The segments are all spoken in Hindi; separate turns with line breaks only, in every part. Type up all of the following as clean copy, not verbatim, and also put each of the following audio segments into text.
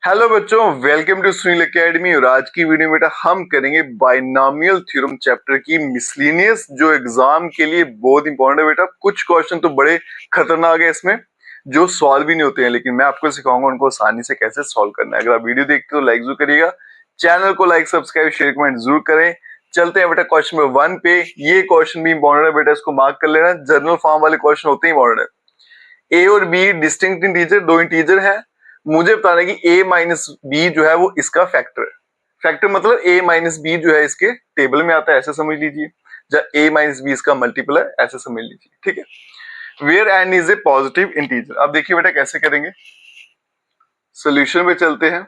हेलो बच्चों, वेलकम टू सुनील एकेडमी। और आज की वीडियो में बेटा हम करेंगे बाइनोमियल थ्योरम चैप्टर की मिसलेनियस, जो एग्जाम के लिए बहुत इंपॉर्टेंट है बेटा। कुछ क्वेश्चन तो बड़े खतरनाक है इसमें, जो सॉल्व भी नहीं होते हैं, लेकिन मैं आपको सिखाऊंगा उनको आसानी से कैसे सॉल्व करना है। अगर आप वीडियो देखते हो लाइक जरूर करिएगा, चैनल को लाइक सब्सक्राइब शेयर कमेंट जरूर करें। चलते हैं बेटा क्वेश्चन नंबर 1 पे। ये क्वेश्चन भी इंपॉर्टेंट है बेटा, इसको मार्क कर लेना। जनरल फॉर्म वाले क्वेश्चन होते ही इंपॉर्टेंट है। ए और बी डिस्टिंक्ट इंटीजर, दो इंटीजर है। मुझे बताना है कि a माइनस बी जो है वो इसका फैक्टर है। फैक्टर मतलब a माइनस बी जो है इसके टेबल में आता है, ऐसे समझ लीजिए। जब a माइनस बी इसका मल्टीपल है, ऐसे समझ लीजिए, ठीक है। Where n is a positive integer. अब देखिए बेटा कैसे करेंगे, सोल्यूशन पे चलते हैं।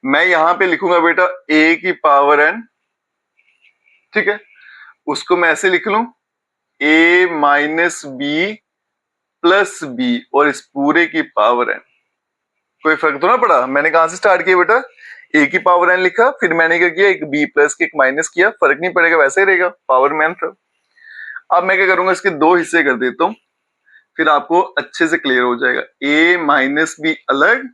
मैं यहां पे लिखूंगा बेटा a की पावर n, ठीक है। उसको मैं ऐसे लिख लूं a minus B plus B और इस पूरे की पावर n। कोई फर्क तो ना पड़ा। मैंने कहां से स्टार्ट किया बेटा, a की पावर n लिखा, फिर मैंने क्या किया, एक b प्लस के एक माइनस किया। फर्क नहीं पड़ेगा, वैसे ही रहेगा, पावर में था। अब मैं क्या करूंगा, इसके दो हिस्से कर देता हूं, फिर आपको अच्छे से क्लियर हो जाएगा। a माइनस बी अलग,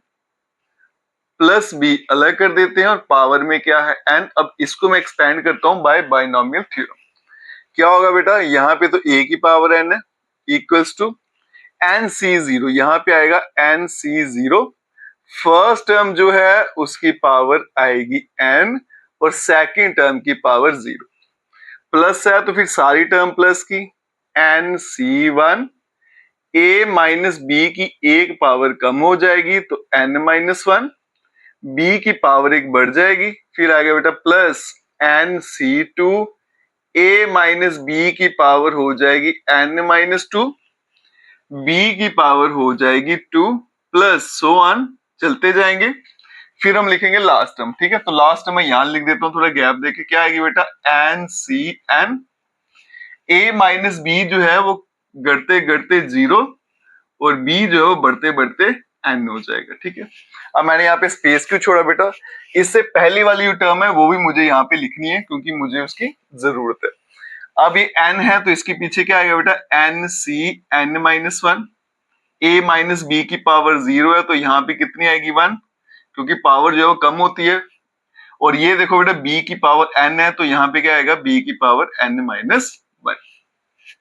प्लस बी अलग कर देते हैं, और पावर में क्या है n। अब इसको मैं एक्सपेंड करता हूं बाय बाइनोमियल थ्योरम। क्या होगा बेटा, यहाँ पे तो a की पावर n है, equals to N C zero, यहाँ पे आएगा N C zero. First term जो है उसकी पावर आएगी n, और सेकंड टर्म की पावर 0। प्लस है तो फिर सारी टर्म प्लस की, N C one. A minus B की एक पावर कम हो जाएगी तो n माइनस वन, बी की पावर एक बढ़ जाएगी, फिर आ गया बेटा plus N C two. A minus B की पावर हो जाएगी n माइनस टू, बी की पावर हो जाएगी 2, प्लस सो ऑन, चलते जाएंगे। फिर हम लिखेंगे लास्ट टर्म, ठीक है। तो लास्ट टर्म मैं यहां लिख देता हूं, थोड़ा गैप देके। क्या आएगी बेटा, एन सी एन। ए माइनस बी जो है वो घटते घटते 0, और बी जो है वो बढ़ते बढ़ते एन हो जाएगा, ठीक है। अब मैंने यहाँ पे स्पेस क्यों छोड़ा बेटा, इससे पहली वाली जो टर्म है वो भी मुझे यहाँ पे लिखनी है, क्योंकि मुझे उसकी जरूरत है। अब ये n है तो इसके पीछे क्या आएगा बेटा, N C N minus one. A minus B की पावर 0 है तो यहाँ पे कितनी आएगी 1, क्योंकि पावर जो है वो कम होती है। और ये देखो बेटा b की पावर n है तो यहाँ पे क्या आएगा, b की पावर n माइनस वन,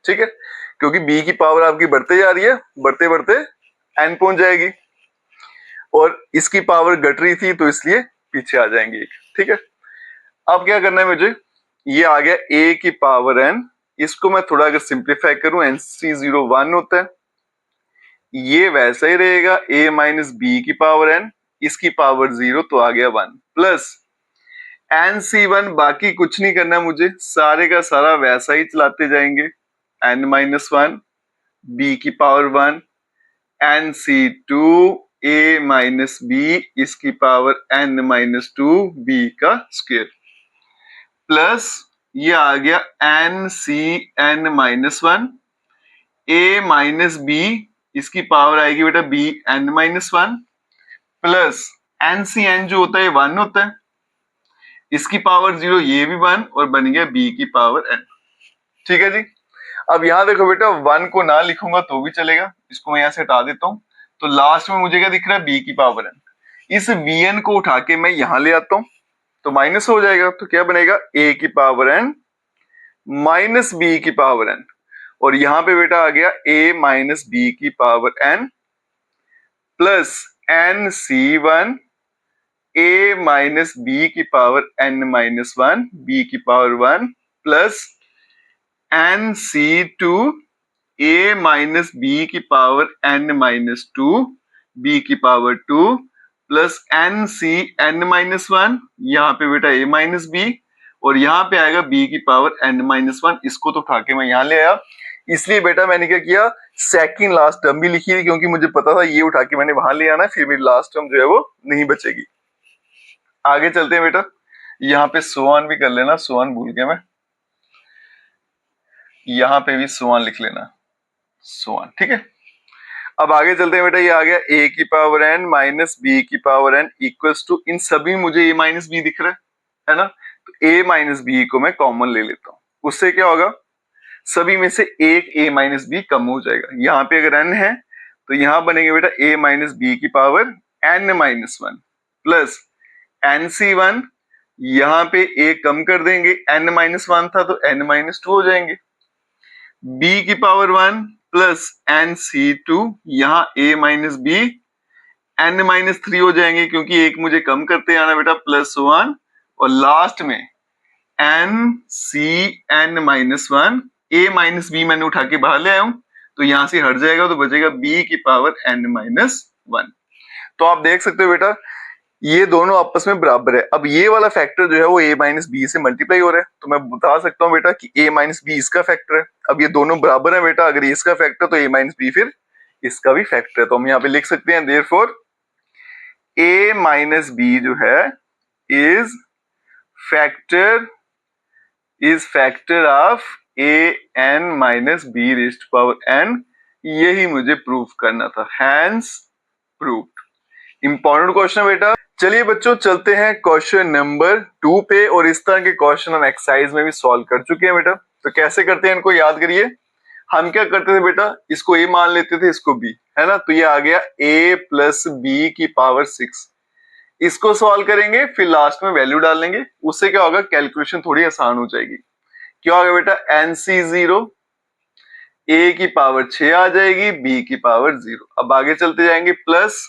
ठीक है। क्योंकि b की पावर आपकी बढ़ते जा रही है, बढ़ते बढ़ते n पहुंच जाएगी, और इसकी पावर घट रही थी तो इसलिए पीछे आ जाएंगे, ठीक है। अब क्या करना है मुझे, ये आ गया a की पावर n। इसको मैं थोड़ा अगर सिंप्लीफाई करूं, nc0 1 होता है, ये वैसा ही रहेगा, a माइनस बी की पावर n, इसकी पावर 0 तो आ गया 1, प्लस एन सी वन। बाकी कुछ नहीं करना मुझे, सारे का सारा वैसा ही चलाते जाएंगे। n माइनस वन, बी की power 1, N C two, A minus B, इसकी power n minus two, B का स्क्वायर, प्लस ये आ गया N C N minus one. A minus B, इसकी पावर आएगी बेटा B N minus one, plus N C N जो होता है 1 होता है, इसकी पावर 0, ये भी 1, और बन गया b की पावर n, ठीक है जी। अब यहां देखो बेटा, 1 को ना लिखूंगा तो भी चलेगा, इसको मैं यहां से हटा देता हूं। तो लास्ट में मुझे क्या दिख रहा है, b की पावर n। इस vn को उठा के मैं यहां ले आता हूं तो माइनस हो जाएगा, तो क्या बनेगा, a की पावर n माइनस b की पावर n। और यहां पे बेटा आ गया a माइनस b की power n, plus N C one, a minus B की power n minus one, B की power 1, plus N C two, A minus B की power n minus two, B की power 2, plus N C N minus one, यहाँ पे बेटा a माइनस बी, और यहाँ पे आएगा b की पावर n माइनस वन। इसको तो उठा के मैं यहाँ ले आया, इसलिए बेटा मैंने क्या किया, सेकंड लास्ट टर्म भी लिखी है, क्योंकि मुझे पता था ये उठा के मैंने वहां ले आना, फिर मेरी लास्ट टर्म जो है वो नहीं बचेगी। आगे चलते हैं बेटा, यहाँ पे सोआन भी कर लेना, सोआन भूल गया मैं, यहाँ पे भी सोआन लिख लेना, सोआन, ठीक है। अब आगे चलते हैं बेटा, ये आ गया a की पावर n माइनस बी की पावर n इक्वल्स टू, इन सभी मुझे a माइनस बी दिख रहा है ना, तो a माइनस बी को मैं कॉमन ले लेता हूं। उससे क्या होगा, सभी में से एक a माइनस बी कम हो जाएगा। यहाँ पे अगर n है तो यहाँ बनेंगे बेटा a माइनस बी की power n minus one plus nc1, यहाँ पे a कम कर देंगे, n माइनस वन था तो n माइनस टू हो जाएंगे, b की पावर 1 प्लस nc2, यहाँ a minus B, n minus three हो जाएंगे क्योंकि एक मुझे कम करते आना बेटा, प्लस वन, और लास्ट में n c n minus one, a minus B मैंने उठा के बाहर ले आया हूं तो यहां से हट जाएगा तो बचेगा b की पावर n माइनस वन। तो आप देख सकते हो बेटा ये दोनों आपस में बराबर है। अब ये वाला फैक्टर जो है वो a माइनस बी से मल्टीप्लाई हो रहा है तो मैं बता सकता हूँ बेटा कि a माइनस बी इसका फैक्टर है। अब ये दोनों बराबर है बेटा, अगर ये इसका फैक्टर तो a माइनस बी फिर इसका भी फैक्टर है, तो हम यहाँ पे लिख सकते हैं देयरफॉर a माइनस बी जो है is factor of a n minus B raised to power n। यही मुझे प्रूव करना था, हैंस प्रूव्ड। इंपॉर्टेंट क्वेश्चन बेटा। चलिए बच्चों चलते हैं क्वेश्चन नंबर 2 पे, और इस तरह के क्वेश्चन हम एक्सरसाइज में भी सॉल्व कर चुके हैं बेटा। तो कैसे करते हैं इनको याद करिए। हम क्या करते थे बेटा, इसको a मान लेते थे, इसको b, है ना, तो ये आ गया a प्लस बी की पावर 6। इसको सॉल्व करेंगे फिर लास्ट में वैल्यू डाल लेंगे, उससे क्या होगा कैलकुलेशन थोड़ी आसान हो जाएगी। क्या होगा बेटा, nc0 a की पावर 6 आ जाएगी, b की पावर 0। अब आगे चलते जाएंगे, प्लस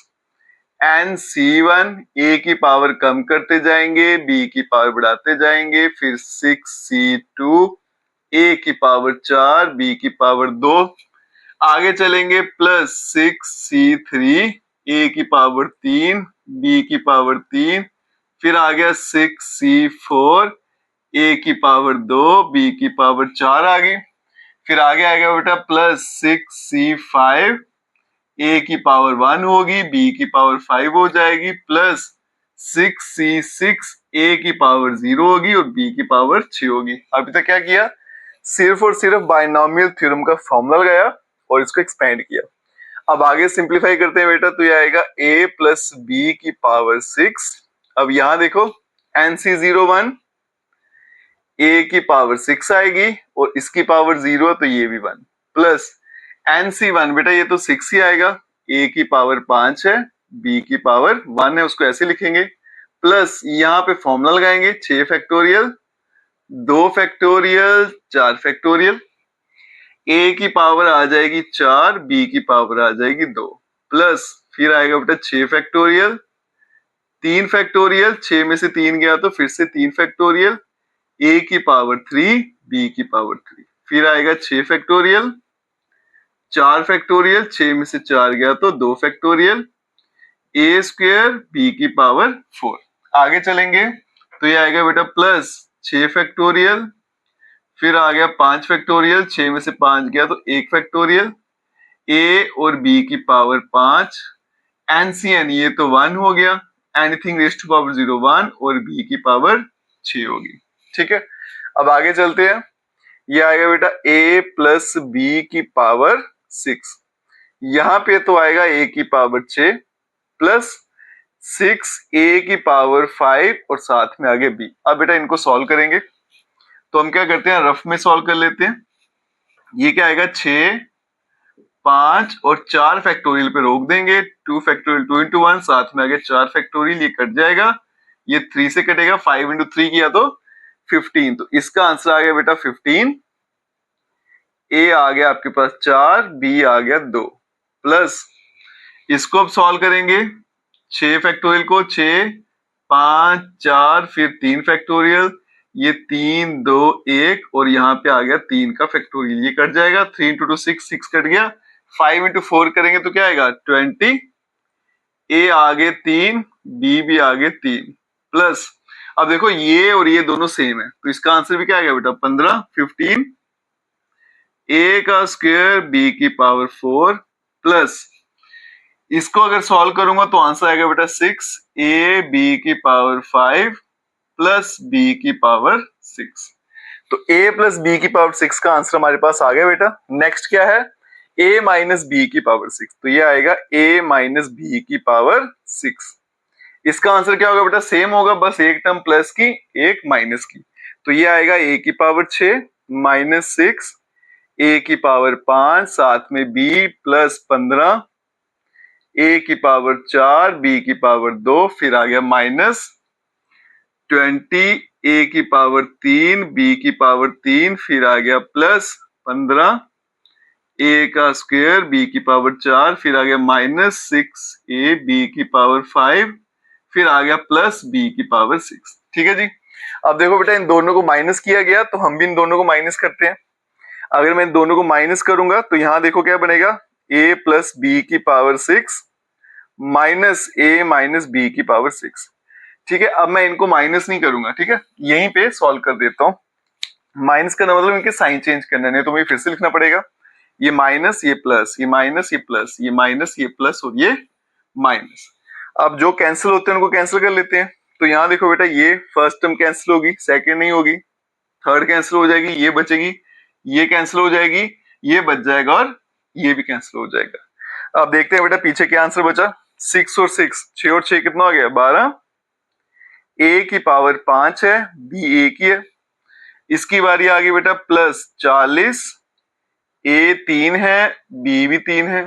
nc1 a की पावर कम करते जाएंगे, b की पावर बढ़ाते जाएंगे, फिर 6c2 a की पावर 4, b की पावर 2। आगे चलेंगे, प्लस 6c3 a की पावर 3, b की पावर 3, फिर आ गया 6c4 a की पावर 2, b की पावर 4 आ गई। फिर आगे आएगा बेटा प्लस 6c5 a की पावर 1 होगी, b की पावर 5 हो जाएगी, प्लस 6c6 a की पावर 0 होगी और b की पावर 6 होगी। अभी तक क्या किया, सिर्फ और सिर्फ बायनॉमियल थ्योरम का फॉर्मूला लगाया और इसको एक्सपेंड किया। अब आगे सिंप्लीफाई करते हैं बेटा, तो ये आएगा a प्लस बी की पावर 6। अब यहां देखो nc01 a की पावर 6 आएगी और इसकी पावर 0 है तो ये भी 1, प्लस nc1 बेटा ये तो 6 ही आएगा, a की पावर 5 है, b की पावर 1 है, उसको ऐसे लिखेंगे, प्लस यहाँ पे फॉर्मूला लगाएंगे 6 फैक्टोरियल 2 फैक्टोरियल 4 फैक्टोरियल, a की पावर आ जाएगी 4, b की पावर आ जाएगी 2, प्लस फिर आएगा बेटा 6 फैक्टोरियल 3 फैक्टोरियल, 6 में से 3 गया तो फिर से 3 फैक्टोरियल, a की पावर 3, b की पावर 3, फिर आएगा 6 फैक्टोरियल 4 फैक्टोरियल, 6 में से 4 गया तो 2 फैक्टोरियल, a स्क्वायर b की पावर 4। आगे चलेंगे तो ये आएगा बेटा प्लस 6 फैक्टोरियल, फिर आ गया 5 फैक्टोरियल, 6 में से 5 गया तो 1 फैक्टोरियल, a और b की पावर 5, एनसीएन ये तो 1 हो गया, एनीथिंग रेज्ड टू पावर 0 1 और b की पावर 6 होगी। ठीक है, अब आगे चलते हैं, ये आएगा बेटा a प्लस बी की पावर 6, यहाँ पे तो आएगा a की पावर 6 प्लस 6 a की पावर 5 और साथ में आगे b। अब बेटा इनको सॉल्व करेंगे तो हम क्या करते हैं, रफ में सॉल्व कर लेते हैं। ये क्या आएगा 6 5 और 4 फैक्टोरियल पे रोक देंगे, 2 फैक्टोरियल 2 इंटू 1, साथ में आगे 4 फैक्टोरियल, ये कट जाएगा, ये 3 से कटेगा, 5 इंटू 3 किया तो 15, तो इसका आंसर आ गया बेटा 15। ए आ गया आपके पास 4, बी आ गया 2, प्लस इसको अब सॉल्व करेंगे 6 फैक्टोरियल को, 6 5 4 फिर 3 फैक्टोरियल, ये 3 2 1 और यहाँ पे आ गया 3 का फैक्टोरियल, ये कट जाएगा, 3 इंटू 2 6, 6 कट गया, 5 इंटू 4 करेंगे तो क्या आएगा 20, ए आगे 3, बी भी आगे 3, प्लस अब देखो ये और ये दोनों सेम है तो इसका आंसर भी क्या आएगा बेटा 15, 15 ए का स्क्वायर बी की पावर 4, प्लस इसको अगर सॉल्व करूंगा तो आंसर आएगा बेटा 6 ए बी की पावर 5 प्लस बी की पावर 6। तो a प्लस बी की पावर 6 का आंसर हमारे पास आ गया बेटा। नेक्स्ट क्या है, a माइनस बी की पावर 6, तो ये आएगा a माइनस बी की पावर 6। इसका आंसर क्या होगा बेटा, सेम होगा, बस एक टर्म प्लस की एक माइनस की, तो ये आएगा a की पावर 6 माइनस 6 a की पावर 5, साथ में b प्लस 15, a की पावर 4 b की पावर 2, फिर आ गया माइनस 20 a की पावर 3 b की पावर 3, फिर आ गया प्लस 15 a का स्क्वायर b की पावर 4, फिर आ गया माइनस 6a b की पावर 5, फिर आ गया प्लस b की पावर 6। ठीक है जी। अब देखो बेटा, इन दोनों को माइनस किया गया तो हम भी इन दोनों को माइनस करते हैं। अगर मैं इन दोनों को माइनस करूंगा तो यहां देखो क्या बनेगा, a प्लस बी की power 6 minus a minus B की पावर 6। ठीक है, अब मैं इनको माइनस नहीं करूंगा, ठीक है, यहीं पे सॉल्व कर देता हूँ। माइनस करना मतलब इनके साइन चेंज करना, नहीं तो मुझे फिर से लिखना पड़ेगा, ये माइनस ये प्लस, ये माइनस ये प्लस, ये माइनस ये प्लस और ये माइनस। अब जो कैंसिल होते हैं उनको कैंसिल कर लेते हैं। तो यहाँ देखो बेटा, ये फर्स्ट टर्म कैंसिल होगी, सेकंड नहीं होगी, थर्ड कैंसिल हो जाएगी, ये बचेगी, ये कैंसिल हो जाएगी, ये बच जाएगा और ये भी कैंसिल हो जाएगा। अब देखते हैं बेटा पीछे क्या आंसर बचा। 6 और 6, 6 और 6 कितना हो गया 12, a की पावर 5 है, b a की है। इसकी बारी आ गई बेटा प्लस 40, a 3 है, b भी 3 है,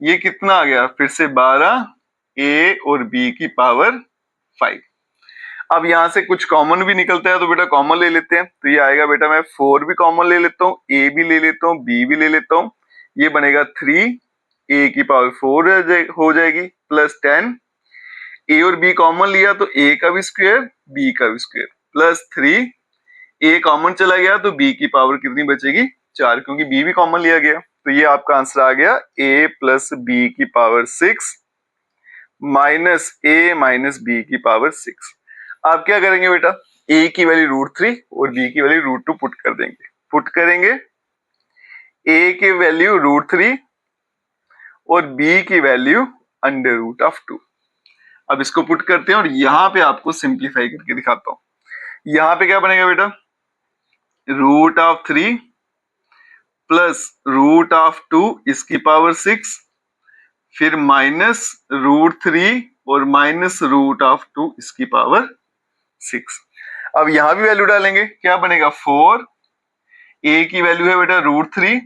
ये कितना आ गया फिर से 12, a और b की पावर 5। अब यहां से कुछ कॉमन भी निकलता है तो बेटा कॉमन ले लेते हैं। तो ये आएगा बेटा, मैं 4 भी कॉमन ले लेता हूँ, a भी ले लेता हूँ, b भी ले लेता हूँ, ये बनेगा 3, a की पावर 4 हो जाएगी प्लस 10, a और b कॉमन लिया तो a का भी स्क्वायर b का भी स्क्वायर प्लस 3, a कॉमन चला गया तो b की पावर कितनी बचेगी 4, क्योंकि b भी कॉमन लिया गया। तो ये आपका आंसर आ गया a प्लस b की power 6 minus a minus b की पावर 6। आप क्या करेंगे बेटा, a की वैल्यू √3 और b की वैल्यू √2 पुट कर देंगे। पुट करेंगे a की वैल्यू √3 और b की वैल्यू √2। अब इसको पुट करते हैं और यहां पे आपको सिंप्लीफाई करके दिखाता हूं। यहां पे क्या बनेगा बेटा, √3 प्लस √2 इसकी पावर 6, फिर माइनस √3 और माइनस √2 इसकी पावर 6। अब यहां भी वैल्यू डालेंगे, क्या बनेगा 4, a की वैल्यू है बेटा √3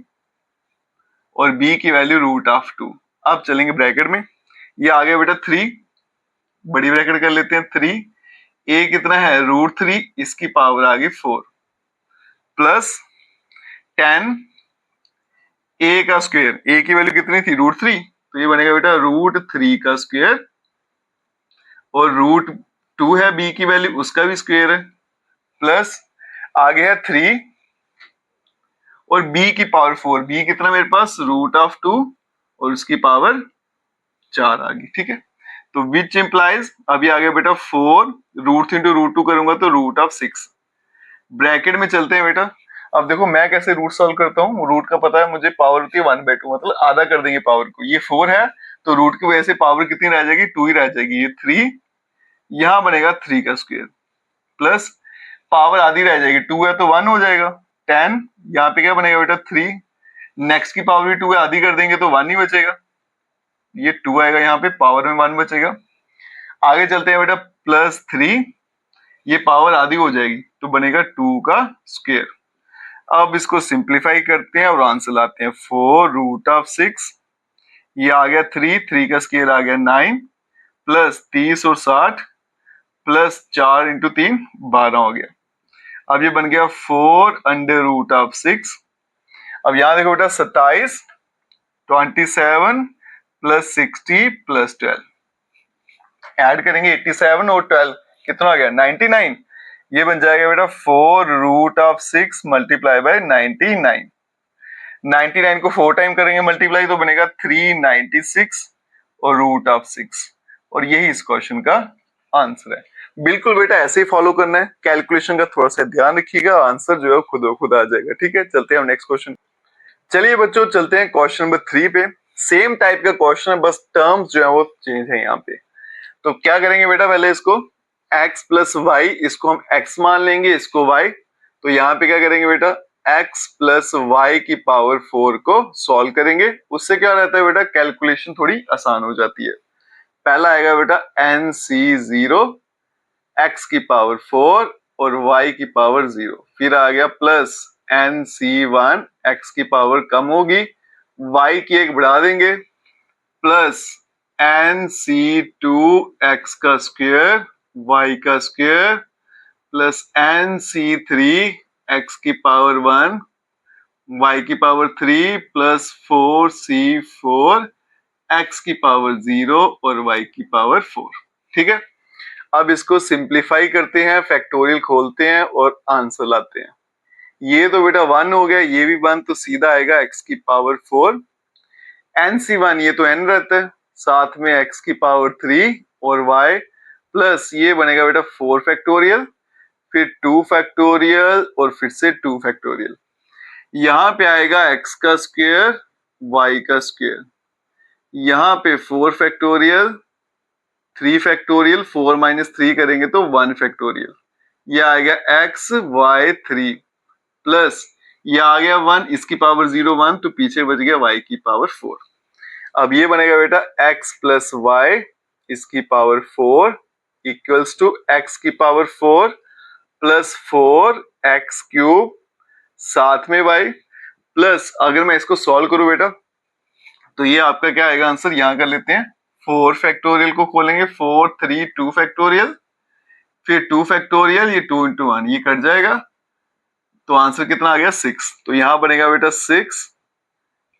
और b की वैल्यू √2। अब चलेंगे ब्रैकेट में, ये आ गया बेटा 3, बड़ी ब्रैकेट कर लेते हैं 3, a कितना है √3 इसकी पावर आ गई 4 प्लस 10, a का स्क्वायर, a की वैल्यू कितनी थी √3, तो ये बनेगा बेटा √3 का स्क्वायर और √2 है b की वैल्यू, उसका भी स्क्वायर है, प्लस आगे है 3 और b की पावर 4, b कितना मेरे पास √2 और उसकी पावर 4 आ गई। ठीक है, तो विच इंप्लाइज, अभी आ गया बेटा 4, √3 into √2 करूंगा तो √6। ब्रैकेट में चलते हैं बेटा। अब देखो मैं कैसे रूट सॉल्व करता हूँ, रूट का पता है मुझे, पावर होती है 1/2, मतलब आधा कर देंगे पावर को। ये 4 है तो रूट की वजह से पावर कितनी रह जाएगी 2 ही रह जाएगी, ये 3, यहां बनेगा 3 का स्क्वायर प्लस पावर आधी रह जाएगी, 2 है तो 1 हो जाएगा, 10, यहाँ पे क्या बनेगा बेटा 3, नेक्स्ट की पावर भी 2 है, आधी कर देंगे तो 1 ही बचेगा, ये 2 आएगा, यहाँ पे पावर में 1 बचेगा। आगे चलते हैं बेटा प्लस 3, ये पावर आधी हो जाएगी तो बनेगा 2 का स्क्वायर। अब इसको सिंप्लीफाई करते हैं और आंसर लाते हैं 4√6, ये आ गया 3, 3 का स्क्वायर आ गया 9 प्लस 30 और 60 प्लस 4 इंटू 3 12 हो गया। अब ये बन गया 4√6। अब यहां देखो बेटा 27, 27 प्लस 60 प्लस 12, ऐड करेंगे 87 और 12 कितना आ गया 99, ये बन जाएगा बेटा 4√6 मल्टीप्लाई बाय 99। 99 को 4 टाइम करेंगे मल्टीप्लाई तो बनेगा 396 और √6, और यही इस क्वेश्चन का आंसर है। बिल्कुल बेटा ऐसे ही फॉलो करना है, कैलकुलेशन का थोड़ा सा ध्यान रखिएगा, आंसर जो है खुद ब खुद आ जाएगा। ठीक है, चलते हैं हम नेक्स्ट क्वेश्चन। चलिए बच्चों चलते हैं क्वेश्चन नंबर 3 पे। सेम टाइप का क्वेश्चन है, बस टर्म्स जो है वो चेंज है यहाँ पे। तो क्या करेंगे बेटा, पहले इसको x प्लस वाई, इसको हम x मान लेंगे, इसको y। तो यहाँ पे क्या करेंगे बेटा, x प्लस वाई की पावर 4 को सॉल्व करेंगे। उससे क्या रहता है बेटा, कैलकुलेशन थोड़ी आसान हो जाती है। पहला आएगा बेटा NC0 x की पावर 4 और y की पावर 0, फिर आ गया प्लस NC1 x की पावर कम होगी, y की एक बढ़ा देंगे, प्लस NC2 x का स्क्वायर y का स्क्वायर प्लस NC3 x की पावर 1 y की पावर 3 प्लस 4C4 x की पावर 0 और y की पावर 4। ठीक है, अब इसको सिंप्लीफाई करते हैं, फैक्टोरियल खोलते हैं और आंसर लाते हैं। ये तो बेटा 1 हो गया, ये भी 1, तो सीधा आएगा x की पावर 4 NC1, ये तो n रहता है, साथ में x की पावर 3 और y प्लस ये बनेगा बेटा 4 फैक्टोरियल, फिर 2 फैक्टोरियल और फिर से 2 फैक्टोरियल। यहाँ पे आएगा x का स्क्वायर y का स्क्वायर, यहाँ पे 4 फैक्टोरियल 3 फैक्टोरियल, 4 माइनस 3 करेंगे तो 1 फैक्टोरियल, ये आएगा x y 3 प्लस ये आ गया 1, इसकी पावर 0 1, तो पीछे बच गया y की पावर 4। अब ये बनेगा बेटा x प्लस y इसकी पावर 4 इक्वल्स टू x की पावर 4 प्लस 4x क्यूब साथ में y प्लस, अगर मैं इसको सॉल्व करूं बेटा तो ये आपका क्या आएगा आंसर, यहां कर लेते हैं 4 फैक्टोरियल को खोलेंगे, 4 3 2 फैक्टोरियल, फिर 2 फैक्टोरियल, ये 2 इंटू 1 ये कट जाएगा, तो आंसर कितना आ गया 6। तो यहां बनेगा बेटा 6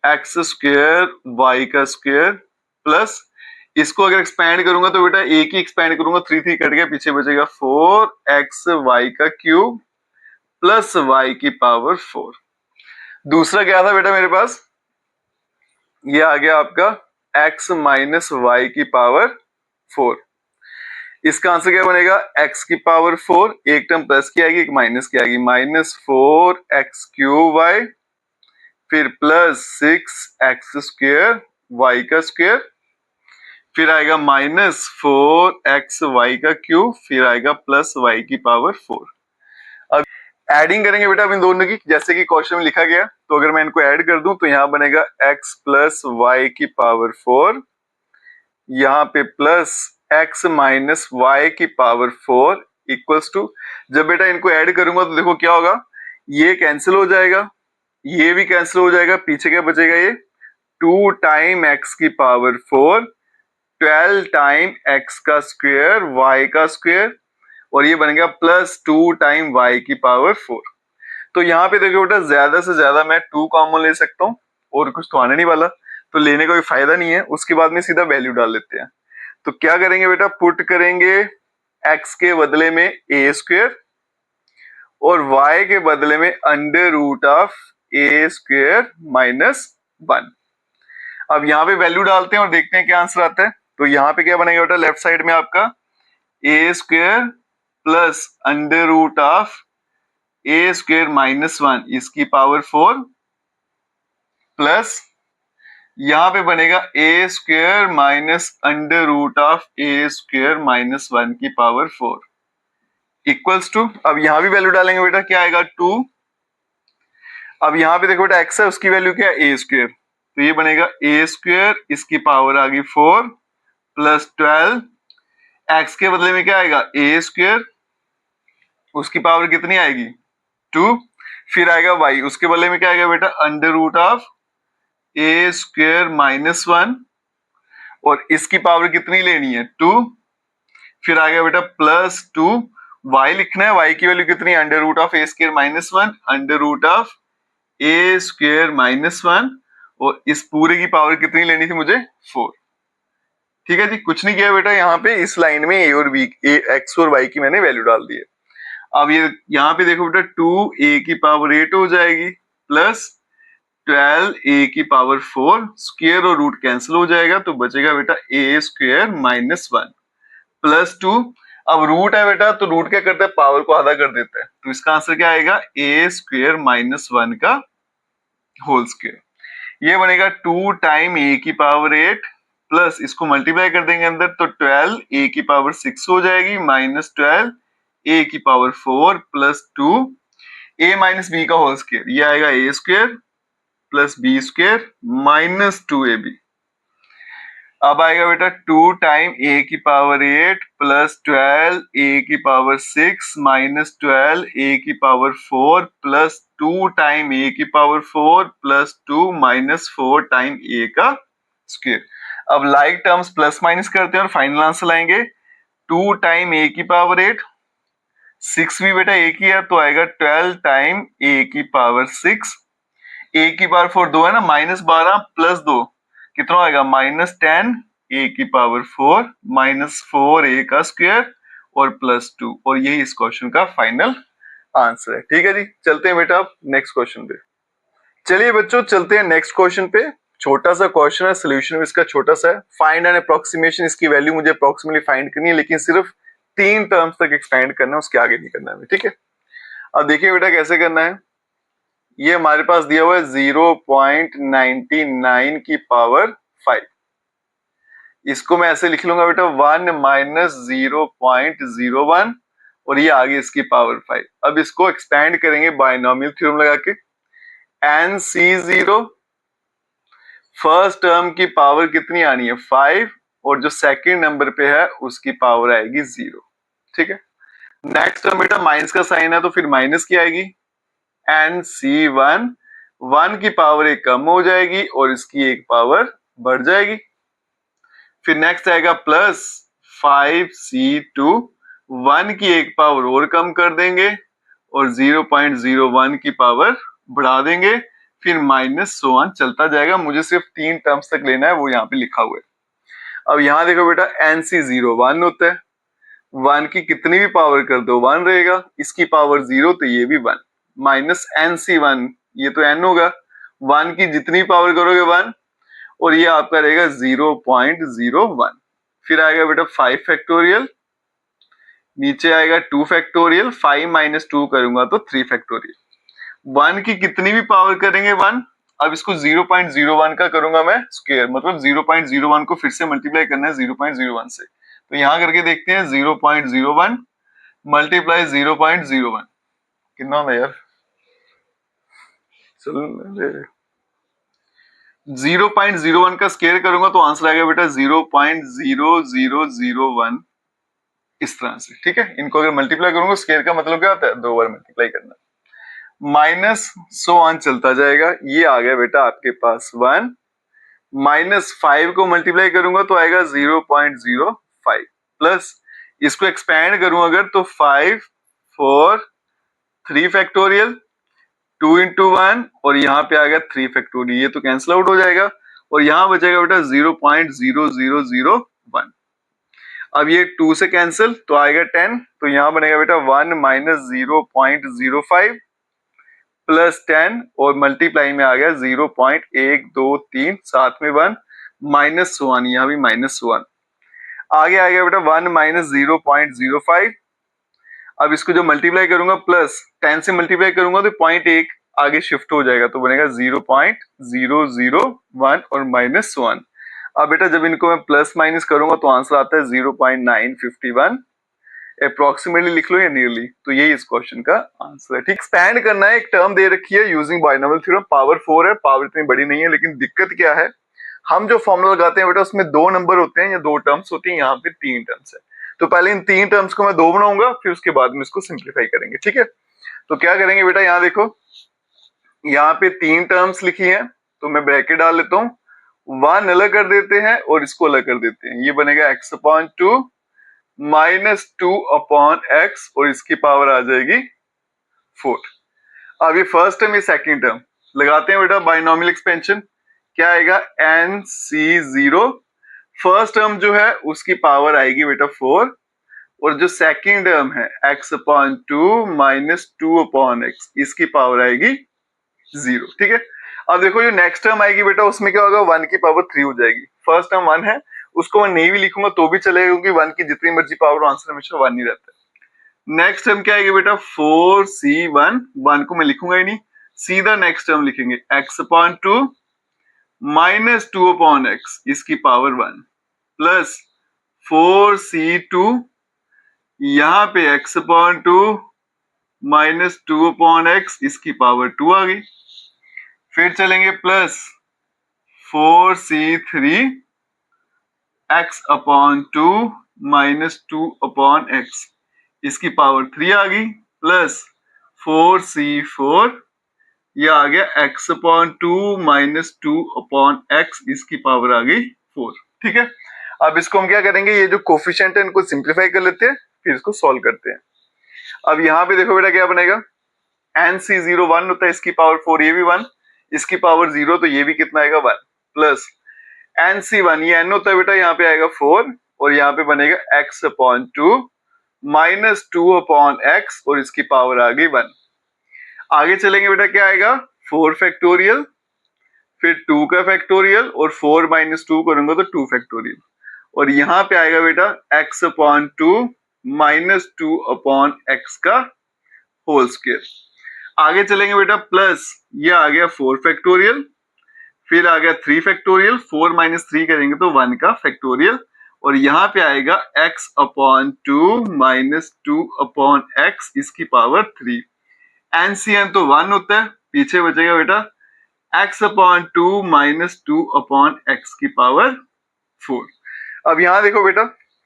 एक्स स्क्वायर वाई का स्क्वायर प्लस, इसको अगर एक्सपैंड करूंगा तो बेटा एक ही एक्सपैंड करूंगा, 3 3 कट गया, पीछे बचेगा 4x वाई का क्यूब प्लस y की पावर 4। दूसरा क्या था बेटा मेरे पास, ये आ गया आपका x माइनस वाई की पावर 4। इसका आंसर क्या बनेगा, x की पावर 4, एक टर्म प्लस की आएगी एक माइनस की आएगी, माइनस 4x क्यूब वाई फिर प्लस 6x स्क्वायर वाई का स्क्वायर, फिर आएगा माइनस 4x वाई का क्यूब, फिर आएगा प्लस y की पावर 4। अब एडिंग करेंगे बेटा अब इन दोनों की, जैसे कि क्वेश्चन में लिखा गया, तो अगर मैं इनको ऐड कर दूं तो यहां बनेगा x प्लस वाई की पावर 4, यहाँ पे प्लस x माइनस वाई की पावर 4 इक्वल्स टू, जब बेटा इनको ऐड करूंगा तो देखो क्या होगा, ये कैंसिल हो जाएगा, ये भी कैंसिल हो जाएगा, पीछे क्या बचेगा, ये 2 टाइम x की पावर 4 12 टाइम x का स्क्वायर y का स्क्वायर, और ये बनेगा प्लस 2 टाइम y की पावर 4। तो यहाँ पे देखो बेटा ज्यादा से ज्यादा मैं 2 कॉमन ले सकता हूँ, और कुछ तो आने नहीं वाला, तो लेने का कोई फायदा नहीं है, उसके बाद में सीधा वैल्यू डाल लेते हैं। तो क्या करेंगे बेटा, पुट करेंगे x के बदले में a स्क्वायर और y के बदले में under root of a square minus 1। अब यहाँ पे वैल्यू डालते हैं और देखते हैं क्या आंसर आता है। तो यहाँ पे क्या बनेगा बेटा, लेफ्ट साइड में आपका a square plus under root of a square minus 1 इसकी पावर 4 प्लस यहाँ पे बनेगा a square minus under root of a square minus 1 की पावर 4 इक्वल्स टू, अब यहां भी वैल्यू डालेंगे बेटा, क्या आएगा 2। अब यहाँ पे देखो बेटा x है, उसकी वैल्यू क्या है a स्क्वायर, तो ये बनेगा a स्क्वायर इसकी पावर आ गई 4 प्लस 12, x के बदले में क्या आएगा a स्क्वायर, उसकी पावर कितनी आएगी 2, फिर आएगा y, उसके बदले में क्या आएगा बेटा under root of a square minus 1, और इसकी पावर कितनी लेनी है 2, फिर आएगा बेटा प्लस 2, y लिखना है, y की वैल्यू कितनी है under root of a square minus 1 under root of a square minus 1, और इस पूरे की पावर कितनी लेनी थी मुझे 4। ठीक है जी, कुछ नहीं किया बेटा, यहाँ पे इस लाइन में a और b, x और y की मैंने वैल्यू डाल दी है। अब ये यहाँ पे देखो बेटा 2a की पावर 8 हो जाएगी प्लस 12a की पावर 4, स्क्वायर और रूट कैंसिल हो जाएगा, तो बचेगा बेटा a स्क्वायर माइनस 1 प्लस 2। अब रूट है बेटा, तो रूट क्या करता है, पावर को आधा कर देता है, तो इसका आंसर क्या आएगा a स्क्वायर माइनस 1 का होल स्क्वायर, ये बनेगा 2 टाइम a की पावर 8 प्लस इसको मल्टीप्लाई कर देंगे अंदर, तो 12 a की पावर 6 हो जाएगी माइनस 12 a की power 4 plus 2 a minus b का होल स्क्वायर, ये आएगा a square plus B square minus 2ab। अब आएगा बेटा 2 टाइम a की पावर 8 प्लस 12 a की पावर 6 माइनस 12 a की पावर 4 प्लस 2 टाइम a की power 4 plus 2 minus 4 time a का स्क्वायर। अब लाइक टर्म्स प्लस माइनस करते हैं और फाइनल आंसर लाएंगे 2 टाइम a की पावर 8, 6 भी बेटा a की है तो आएगा 12 टाइम a की पावर 6, a की पावर 4 2 है ना, -12 प्लस 2 कितना आएगा -10 a की पावर 4 -4a का स्क्वायर और +2, और यही इस क्वेश्चन का फाइनल आंसर है। ठीक है जी, चलते हैं बेटा अब नेक्स्ट क्वेश्चन पे। चलिए बच्चों चलते हैं नेक्स्ट क्वेश्चन पे। छोटा सा क्वेश्चन है, सोल्यूशन भी इसका छोटा सा है। फाइंड एन अप्रोक्सीमेशन, इसकी वैल्यू मुझे अप्रोक्सीमेटली फाइंड करनी है, लेकिन सिर्फ 3 टर्म्स तक एक्सपेंड करना है, उसके आगे नहीं करना है। ठीक है, अब देखिए बेटा कैसे करना है। ये हमारे पास दिया हुआ है 0.99 की पावर 5, इसको मैं ऐसे लिख लूंगा बेटा 1 माइनस 0.01 और ये आगे इसकी पावर 5। अब इसको एक्सपेंड करेंगे बायनोमियल थ्योरम लगा के। NC0 फर्स्ट टर्म की पावर कितनी आनी है 5, और जो सेकंड नंबर पे है उसकी पावर आएगी 0। ठीक है, नेक्स्ट टर्म बेटा माइनस का साइन है तो फिर माइनस की आएगी। NC1 1 की पावर एक कम हो जाएगी और इसकी एक पावर बढ़ जाएगी। फिर नेक्स्ट आएगा प्लस 5C2 1 की एक पावर और कम कर देंगे और 0.01 की पावर बढ़ा देंगे, फिर माइनस सो ऑन चलता जाएगा। मुझे सिर्फ 3 टर्म्स तक लेना है, वो यहाँ पे लिखा हुआ है। अब यहाँ देखो बेटा NC0 1 होता है, 1 की कितनी भी पावर कर दो 1 रहेगा, इसकी पावर 0 तो ये भी 1, माइनस NC1 ये तो n होगा, 1 की जितनी पावर करोगे 1 और ये आपका रहेगा 0.01। फिर आएगा बेटा 5 फैक्टोरियल, नीचे आएगा 2 फैक्टोरियल, 5 माइनस 2 करूंगा तो 3 फैक्टोरियल। 1 की कितनी भी पावर करेंगे 1, अब इसको 0.01 का करूंगा मैं स्क्वायर, मतलब 0.01 को फिर से मल्टीप्लाई करना है 0.01 से, तो यहां करके देखते हैं 0.01 मल्टीप्लाई 0.01 कितना होगा यार, 0.01 का स्क्वायर करूंगा तो आंसर आएगा बेटा 0.0001 इस तरह से। ठीक है, इनको अगर मल्टीप्लाई करूंगा स्क्वायर का मतलब क्या होता है 2 बार मल्टीप्लाई करना, माइनस सो ऑन चलता जाएगा। ये आ गया बेटा आपके पास 1, माइनस 5 को मल्टीप्लाई करूंगा तो आएगा 0.05 प्लस इसको एक्सपेंड करूं अगर तो 5 4 3 फैक्टोरियल 2 into 1 और यहाँ पे आ गया 3 फैक्टोरियल, ये तो कैंसिल आउट हो जाएगा और यहाँ बचेगा बेटा 0.0001। अब ये 2 से कैंसिल तो आएगा 10, तो यहाँ बनेगा बेटा 1 माइनस 0.05 प्लस 10 और मल्टीप्लाई में आ गया 0.123 साथ में 1 माइनस 1, यहाँ भी माइनस 1 आगे आ गया बेटा 1 माइनस 0.05। अब इसको जो मल्टीप्लाई करूंगा प्लस 10 से मल्टीप्लाई करूंगा तो 0.1 आगे शिफ्ट हो जाएगा तो बनेगा 0.001 और माइनस 1। अब बेटा जब इनको मैं प्लस माइनस करूंगा तो आंसर आता है 0.951, अप्रोक्सीमेटली लिख लो या नियरली, तो यही इस क्वेश्चन का आंसर है। ठीक, एक्सपैंड करना है, एक टर्म दे रखी है यूजिंग बायनोमियल थ्योरम, पावर 4 है, पावर इतनी बड़ी नहीं है, लेकिन दिक्कत क्या है हम जो फॉर्मूला लगाते हैं बेटा उसमें 2 नंबर होते हैं या 2 टर्म्स होती हैं, यहाँ पे 3 टर्म्स है, तो पहले इन 3 टर्म्स को मैं 2 बनाऊंगा फिर उसके बाद में इसको सिंप्लीफाई करेंगे। ठीक है, तो क्या करेंगे बेटा, यहाँ देखो यहाँ पे 3 टर्म्स लिखी है तो मैं ब्रैकेट डाल लेता हूँ, 1 अलग कर देते हैं और इसको अलग कर देते हैं, ये बनेगा x/2 माइनस 2/x और इसकी पावर आ जाएगी 4। अब ये फर्स्ट टर्म ये सेकंड टर्म लगाते हैं बेटा बायनोमियल एक्सपेंशन, क्या आएगा NC0 फर्स्ट टर्म जो है उसकी पावर आएगी बेटा 4 और जो सेकंड टर्म है x/2 माइनस 2/x इसकी पावर आएगी 0। ठीक है, अब देखो जो नेक्स्ट टर्म आएगी बेटा उसमें क्या होगा 1 की पावर 3 हो जाएगी, फर्स्ट टर्म 1 है उसको मैं नहीं भी लिखूंगा तो भी चलेगा क्योंकि 1 की जितनी मर्जी पावर आंसर हमेशा 1 ही रहता है। नेक्स्ट टर्म क्या आएगी बेटा 4C1, 1 को मैं लिखूंगा ही नहीं, सीधा नेक्स्ट टर्म लिखेंगे x/2 माइनस 2/x इसकी पावर 1 प्लस 4C2 यहाँ पे x/2 माइनस 2/x इसकी पावर 2 आ गई, फिर चलेंगे plus 4C3 x/2 minus 2/x इसकी पावर 3 आ गई प्लस 4C4 ये आ गया x/2 माइनस 2/x इसकी पावर आ गई 4। ठीक है, अब इसको हम क्या करेंगे, ये जो कोफिशिएंट है इनको सिंप्लीफाई कर लेते हैं, फिर इसको सॉल्व करते हैं। अब यहाँ पे देखो बेटा क्या बनेगा, NC0 1 होता है, इसकी पावर 4, ये भी 1, इसकी पावर 0, तो ये भी कितना आएगा 1, प्लस NC1, ये n होता है बेटा, यहाँ पे आएगा 4 और यहाँ पे बनेगा x upon 2 minus 2 upon x और इसकी पावर आ गई 1। आगे चलेंगे बेटा, क्या आएगा 4 फैक्टोरियल, फिर 2 का फैक्टोरियल और 4 माइनस 2 करूंगा तो 2 फैक्टोरियल, और यहाँ पे आएगा बेटा x upon 2 minus 2 upon x का होल स्क्वायर। आगे चलेंगे बेटा, प्लस ये आ गया 4 फैक्टोरियल, फिर आ गया 3 फैक्टोरियल, 4 माइनस 3 करेंगे तो 1 का फैक्टोरियल, और यहाँ पे आएगा x upon 2 minus 2 upon x इसकी पावर 3। NCN तो 1 होता है, पीछे बचेगा बेटा x upon 2 minus 2 upon x की पावर 4। अब यहाँ देखो बेटा,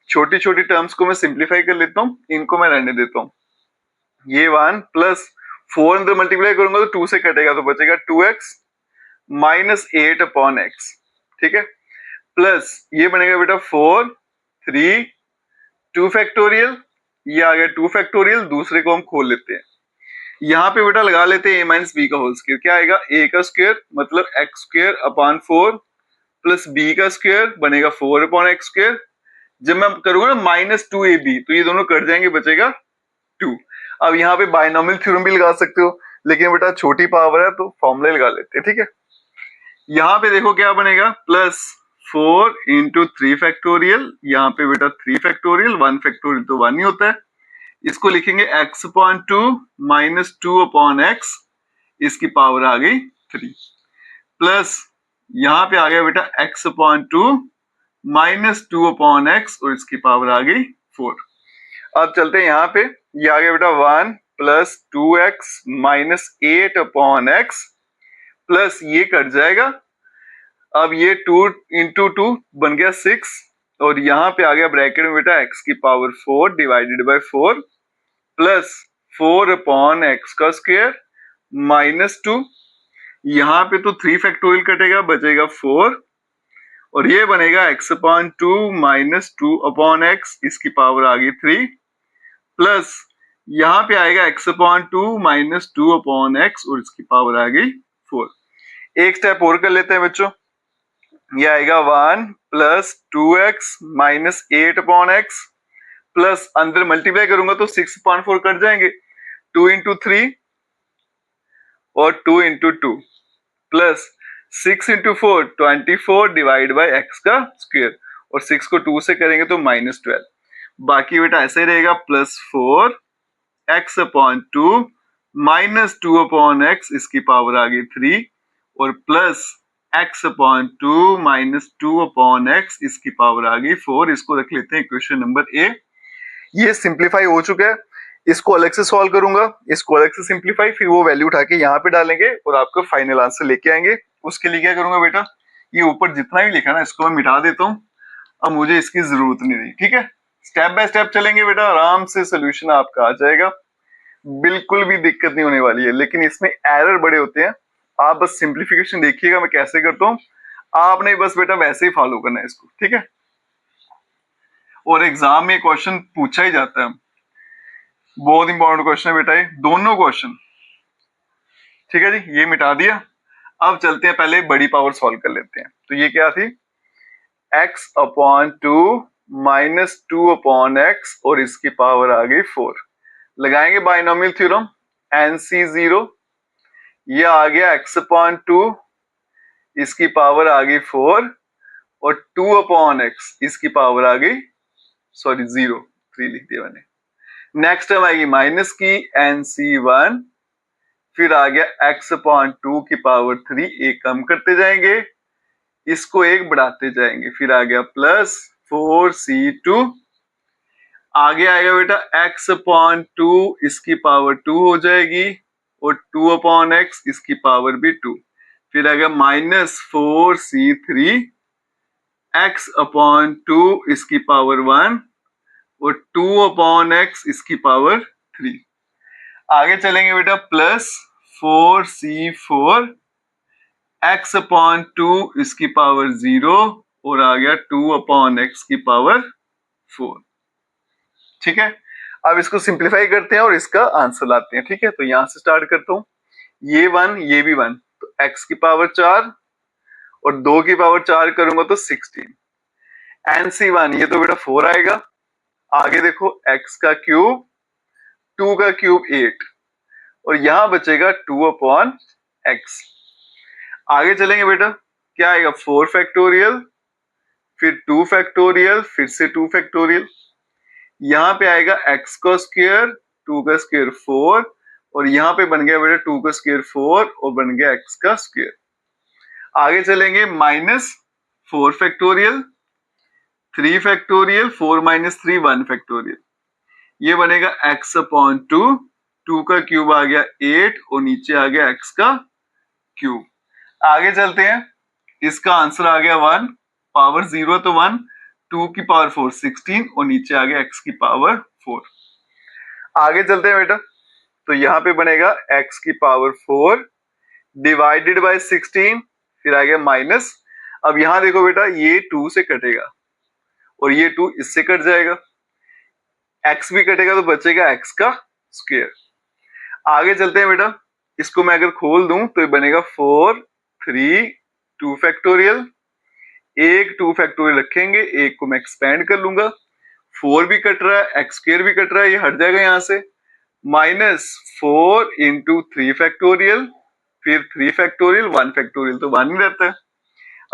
छोटी छोटी टर्म्स को मैं सिंप्लीफाई कर लेता हूँ, इनको मैं रहने देता हूँ। ये 1 प्लस 4 अंदर मल्टीप्लाई करूंगा तो 2 से कटेगा तो बचेगा 2x माइनस 8 अपॉन x, ठीक है, प्लस ये बनेगा बेटा 4 3 2 फैक्टोरियल, ये आ गया 2 फैक्टोरियल, दूसरे को हम खोल लेते हैं, यहाँ पे बेटा लगा लेते हैं a माइनस बी का होल स्क्वायर, क्या आएगा a का स्क्वायर मतलब x square upon 4 plus b का स्क्वायर बनेगा 4 अपॉन x स्क्वायर, जब मैं करूंगा ना माइनस 2ab तो ये दोनों कट जाएंगे, बचेगा 2। अब यहाँ पे बायनोमियल थ्योरम भी लगा सकते हो, लेकिन बेटा छोटी पावर है तो फॉर्मूला लगा लेते हैं, ठीक है। यहाँ पे देखो क्या बनेगा, प्लस 4 इंटू 3 फैक्टोरियल, यहाँ पे बेटा 3 फैक्टोरियल, 1 फैक्टोरियल तो 1 ही होता है, इसको लिखेंगे x upon 2 minus 2 upon x इसकी पावर आ गई 3, प्लस यहाँ पे आ गया बेटा x upon 2 minus 2 upon x और इसकी पावर आ गई 4। अब चलते हैं यहाँ पे, ये आ गया बेटा 1 plus 2x minus 8 upon x, plus ये कट जाएगा, अब ये 2 इंटू 2 बन गया 6 और यहाँ पे आ गया ब्रैकेट में बेटा x की power 4 divided by 4 plus 4 upon x का स्क्वायर माइनस 2, यहाँ पे तो 3 फैक्टोरियल कटेगा, बचेगा 4 और ये बनेगा x upon 2 minus 2 upon x इसकी पावर आ गई 3, प्लस यहाँ पे आएगा x upon 2 minus 2 upon x और इसकी पावर आ गई 4। एक स्टेप और कर लेते हैं बच्चों, ये आएगा 1 plus 2x minus 8 upon x, plus अंदर मल्टीप्लाई करूंगा तो 6 अपॉन 4 कट जाएंगे, 2 इंटू 3 और 2 into 2 plus 6 into 4 24 divide by x का स्क्वायर, और 6 को 2 से करेंगे तो माइनस 12, बाकी बेटा ऐसे ही रहेगा, plus 4 x upon 2 minus 2 upon x इसकी पावर आ गई 3 और plus x upon 2 minus 2 upon x इसकी पावर आ गई 4। इसको रख लेते हैं इक्वेशन नंबर ए। ये सिंप्लीफाई हो चुका है, इसको अलग से सॉल्व करूंगा, इसको अलग से सिंप्लीफाई, फिर वो वैल्यू उठा के यहाँ पे डालेंगे और आपका फाइनल आंसर लेके आएंगे। उसके लिए क्या करूंगा बेटा, ये ऊपर जितना भी लिखा ना इसको मैं मिटा देता हूँ, अब मुझे इसकी जरूरत नहीं रही, ठीक है। स्टेप बाय स्टेप चलेंगे बेटा, आराम से सोल्यूशन आपका आ जाएगा, बिल्कुल भी दिक्कत नहीं होने वाली है, लेकिन इसमें एरर बड़े होते हैं। आप बस सिंप्लीफिकेशन देखिएगा मैं कैसे करता हूँ, आपने बस बेटा वैसे ही फॉलो करना है इसको, ठीक है। और एग्जाम में क्वेश्चन पूछा ही जाता है, बहुत इंपॉर्टेंट क्वेश्चन है बेटा ये, दोनों क्वेश्चन, ठीक है जी। ये मिटा दिया, अब चलते हैं पहले बड़ी पावर सॉल्व कर लेते हैं। तो ये क्या थी, x upon 2 minus 2 upon x और इसकी पावर आ गई 4, लगाएंगे बायनोमियल थ्योरम NC0, ये आ गया x अपॉन 2 इसकी पावर आ गई 4 और 2 अपॉन x इसकी पावर आ गई 0, 3 लिख दिया मैंने। नेक्स्ट टर्म आएगी माइनस की NC1, फिर आ गया x अपॉन 2 की पावर 3, एक कम करते जाएंगे, इसको एक बढ़ाते जाएंगे, फिर आ गया प्लस 4C2, आगे आएगा बेटा x अपॉन 2 इसकी पावर 2 हो जाएगी और 2 अपॉन x इसकी पावर भी 2, फिर आ गया माइनस 4C3, x अपॉन 2 इसकी पावर 1 और 2 अपॉन x इसकी पावर 3। आगे चलेंगे बेटा प्लस 4C4, x अपॉन 2 इसकी पावर 0 और आ गया 2 अपॉन एक्स की पावर 4। ठीक है, अब इसको सिंप्लीफाई करते हैं और इसका आंसर लाते हैं। ठीक है, तो यहां से स्टार्ट करता हूं, ये 1 ये भी 1, तो एक्स की पावर 4 और 2 की पावर 4 करूंगा तो 16। NC1 ये तो बेटा 4 आएगा। आगे देखो x का क्यूब, 2 का क्यूब 8 और यहां बचेगा 2 अपॉन एक्स। आगे चलेंगे बेटा, क्या आएगा 4 फैक्टोरियल, फिर 2 फैक्टोरियल, फिर से 2 फैक्टोरियल। यहां पे आएगा x का स्क्वायर, 2 का स्क्वायर 4 और यहां पे बन गया बेटा 2 का स्क्वायर 4 और बन गया x का स्क्वायर। आगे चलेंगे minus 4 factorial, 3 factorial, 4 minus 3 1 factorial. ये बनेगा x अपॉन 2, 2 का क्यूब आ गया 8 और नीचे आ गया x का क्यूब। आगे चलते हैं, इसका आंसर आ गया 1, पावर 0 तो 1, 2 की पावर 4 16 और नीचे आ गया x की पावर 4। आगे चलते हैं बेटा, तो यहाँ पे बनेगा x की पावर 4 डिवाइडेड बाय 16, फिर आ गया माइनस। अब यहां देखो बेटा, ये 2 से कटेगा और ये 2 इससे कट जाएगा, x भी कटेगा तो बचेगा x का स्क्वायर। आगे चलते हैं बेटा, इसको मैं अगर खोल दूं तो ये बनेगा 4 3 2 फैक्टोरियल, एक 2 फैक्टोरियल रखेंगे, एक को मैं एक्सपेंड कर लूंगा, 4 भी कट रहा है, एक्स स्क्वायर भी कट रहा है, ये हट जाएगा यहां से, माइनस 4 इंटू 3 फैक्टोरियल, फिर 3 फैक्टोरियल, 1 फैक्टोरियल तो 1 ही रहता है।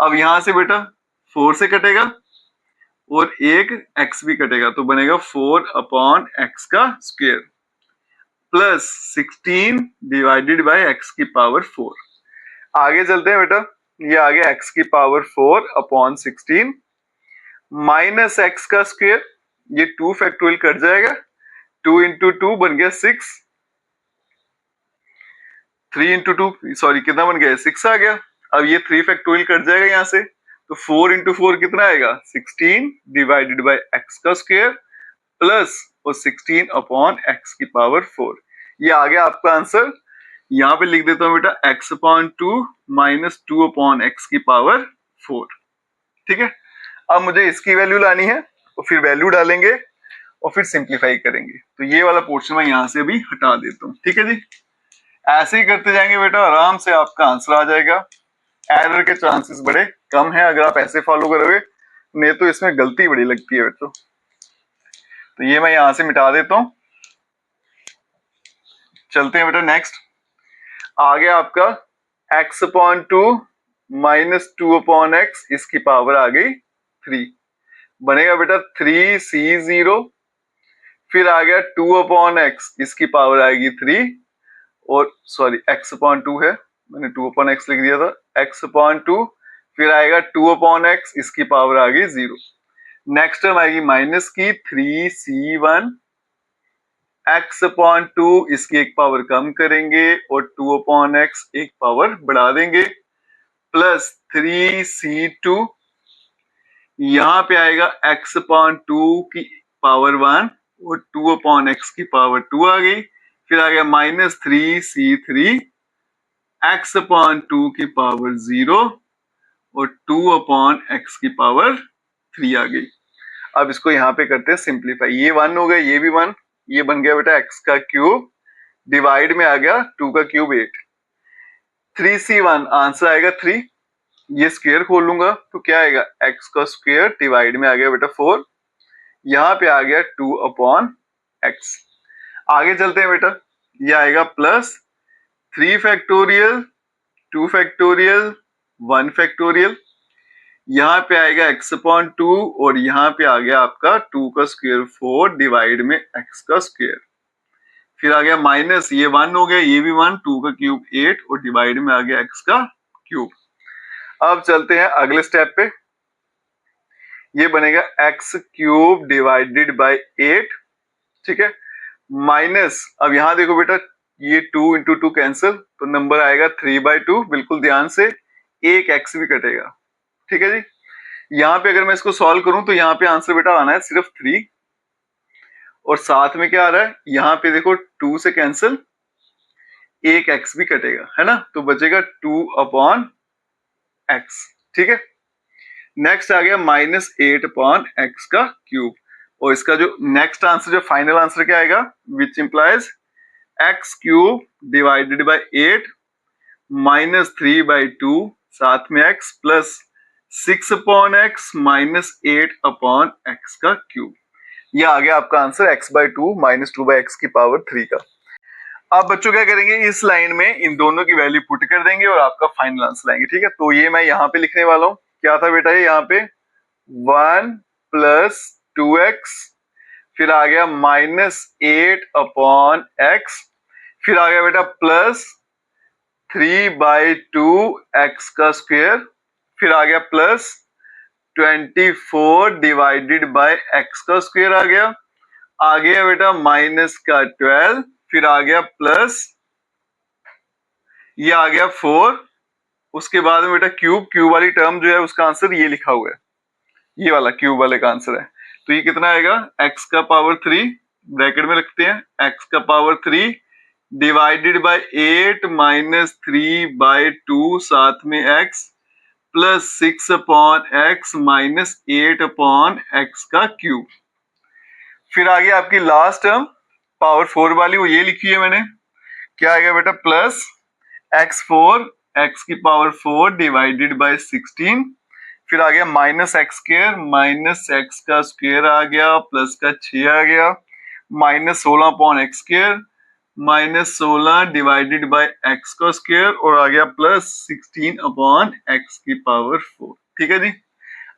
अब यहां से बेटा 4 से कटेगा और एक x भी कटेगा तो बनेगा 4 अपॉन एक्स का square plus 16 divided by x की पावर 4। आगे चलते हैं बेटा, ये आ गया x की पावर 4 अपॉन 16 माइनस एक्स का स्क्वायर, ये 2 फैक्टोरियल कट जाएगा, 2 इंटू 2 बन गया 6, 3 इंटू 2 सॉरी कितना बन गया 6 आ गया। अब ये 3 फैक्टोरियल कट जाएगा यहां से, तो 4 इंटू 4 कितना आएगा 16 डिवाइडेड बाय एक्स का स्क्वायर प्लस और 16 अपॉन एक्स की पावर 4। ये आ गया आपका आंसर। यहाँ पे लिख देता हूं बेटा x upon 2 minus 2 upon x की पावर 4। ठीक है, अब मुझे इसकी वैल्यू लानी है और फिर वैल्यू डालेंगे और फिर सिंप्लीफाई करेंगे। तो ये वाला पोर्शन मैं यहाँ से भी हटा देता हूँ। ठीक है जी, ऐसे ही करते जाएंगे बेटा, आराम से आपका आंसर आ जाएगा। एरर के चांसेस बड़े कम है अगर आप ऐसे फॉलो करोगे, नहीं तो इसमें गलती बड़ी लगती है बच्चों। तो ये मैं यहां से मिटा देता हूं। चलते हैं बेटा नेक्स्ट, आ गया आपका x upon 2 minus 2 upon x, इसकी पावर आ गई 3, बनेगा बेटा 3c0, फिर आ गया 2 अपॉन एक्स, इसकी पावर आएगी 3 और सॉरी x अपॉन 2 है, मैंने 2 अपॉन एक्स लिख दिया था, x अपॉन 2 फिर आएगा 2 अपॉन एक्स, इसकी पावर आ गई 0। नेक्स्ट टर्म आएगी माइनस की 3c1, x अपॉन 2 इसकी एक पावर कम करेंगे और 2 अपॉन एक्स एक पावर बढ़ा देंगे प्लस 3c2, यहां पे आएगा x अपॉन 2 की पावर 1 और 2 अपॉन एक्स की पावर 2 आ गई, फिर आ गया माइनस 3c3, x अपॉन 2 की पावर 0 और 2 अपॉन एक्स की पावर 3 आ गई। अब इसको यहाँ पे करते हैं सिंप्लीफाई, ये 1 हो गया, ये भी 1, ये बन गया बेटा x का क्यूब डिवाइड में आ गया 2 का क्यूब 8, 3c1 आंसर आएगा 3, ये स्क्वायर खोल लूंगा तो क्या आएगा x का स्क्वायर डिवाइड में आ गया बेटा 4, यहाँ पे आ गया 2 अपॉन एक्स। आगे चलते हैं बेटा, ये आएगा प्लस 3 फैक्टोरियल, 2 फैक्टोरियल, 1 फैक्टोरियल, यहाँ पे आएगा x अपॉन 2 और यहाँ पे आ गया आपका 2 का स्क्वायर 4 डिवाइड में x का स्क्वायर, फिर आ गया माइनस, ये 1 हो गया, ये भी 1, 2 का क्यूब 8 और डिवाइड में आ गया x का क्यूब। अब चलते हैं अगले स्टेप पे, ये बनेगा x क्यूब डिवाइडेड बाय 8। ठीक है, माइनस, अब यहां देखो बेटा ये 2 इंटू 2 कैंसिल तो नंबर आएगा 3/2, बिल्कुल ध्यान से, एक x भी कटेगा। ठीक है जी, यहाँ पे अगर मैं इसको सॉल्व करूं तो यहाँ पे आंसर बेटा आना है सिर्फ 3 और साथ में क्या आ रहा है, यहाँ पे देखो 2 से कैंसिल, एक x भी कटेगा, है ना, तो बचेगा 2 अपॉन एक्स। ठीक है, नेक्स्ट आ गया -8 अपॉन एक्स का क्यूब, और इसका जो नेक्स्ट आंसर, जो फाइनल आंसर क्या आएगा, which implies x cube divided by 8 -3/2 साथ में x plus 6 upon x -8 upon x का क्यूब। ये आ गया आपका आंसर x/2 -2/x की पावर 3 का। आप बच्चों क्या करेंगे, इस लाइन में इन दोनों की वैल्यू पुट कर देंगे और आपका फाइनल आंसर लाएंगे, ठीक है। तो ये मैं यहाँ पे लिखने वाला हूँ, क्या था बेटा, ये यहाँ पे 1 प्लस 2x, फिर आ गया -8 अपॉन एक्स, फिर आ गया बेटा प्लस 3/2 एक्स का स्क्वायर, फिर आ गया प्लस 24 डिवाइडेड बाय एक्स का स्क्वायर आ गया बेटा माइनस का 12, फिर आ गया प्लस, ये आ गया 4, उसके बाद में बेटा क्यूब वाली टर्म जो है उसका आंसर ये लिखा हुआ है, ये वाला क्यूब वाले का आंसर है। तो ये कितना आएगा, x का पावर 3 ब्रैकेट में रखते हैं, x का पावर 3 डिवाइडेड बाय 8 -3/2 साथ में x plus 6 upon x -8 upon x का क्यूब। फिर आ गया आपकी लास्ट टर्म पावर 4 वाली, वो ये लिखी है मैंने, क्या आएगा बेटा, प्लस x4 x की पावर 4 डिवाइडेड बाय 16, फिर आ गया -x² माइनस x का स्क्वायर आ गया प्लस का 6 आ गया, -16 upon x² -16 divided by x का स्क्वायर, और आ गया प्लस 16 अपॉन x की पावर 4। ठीक है जी।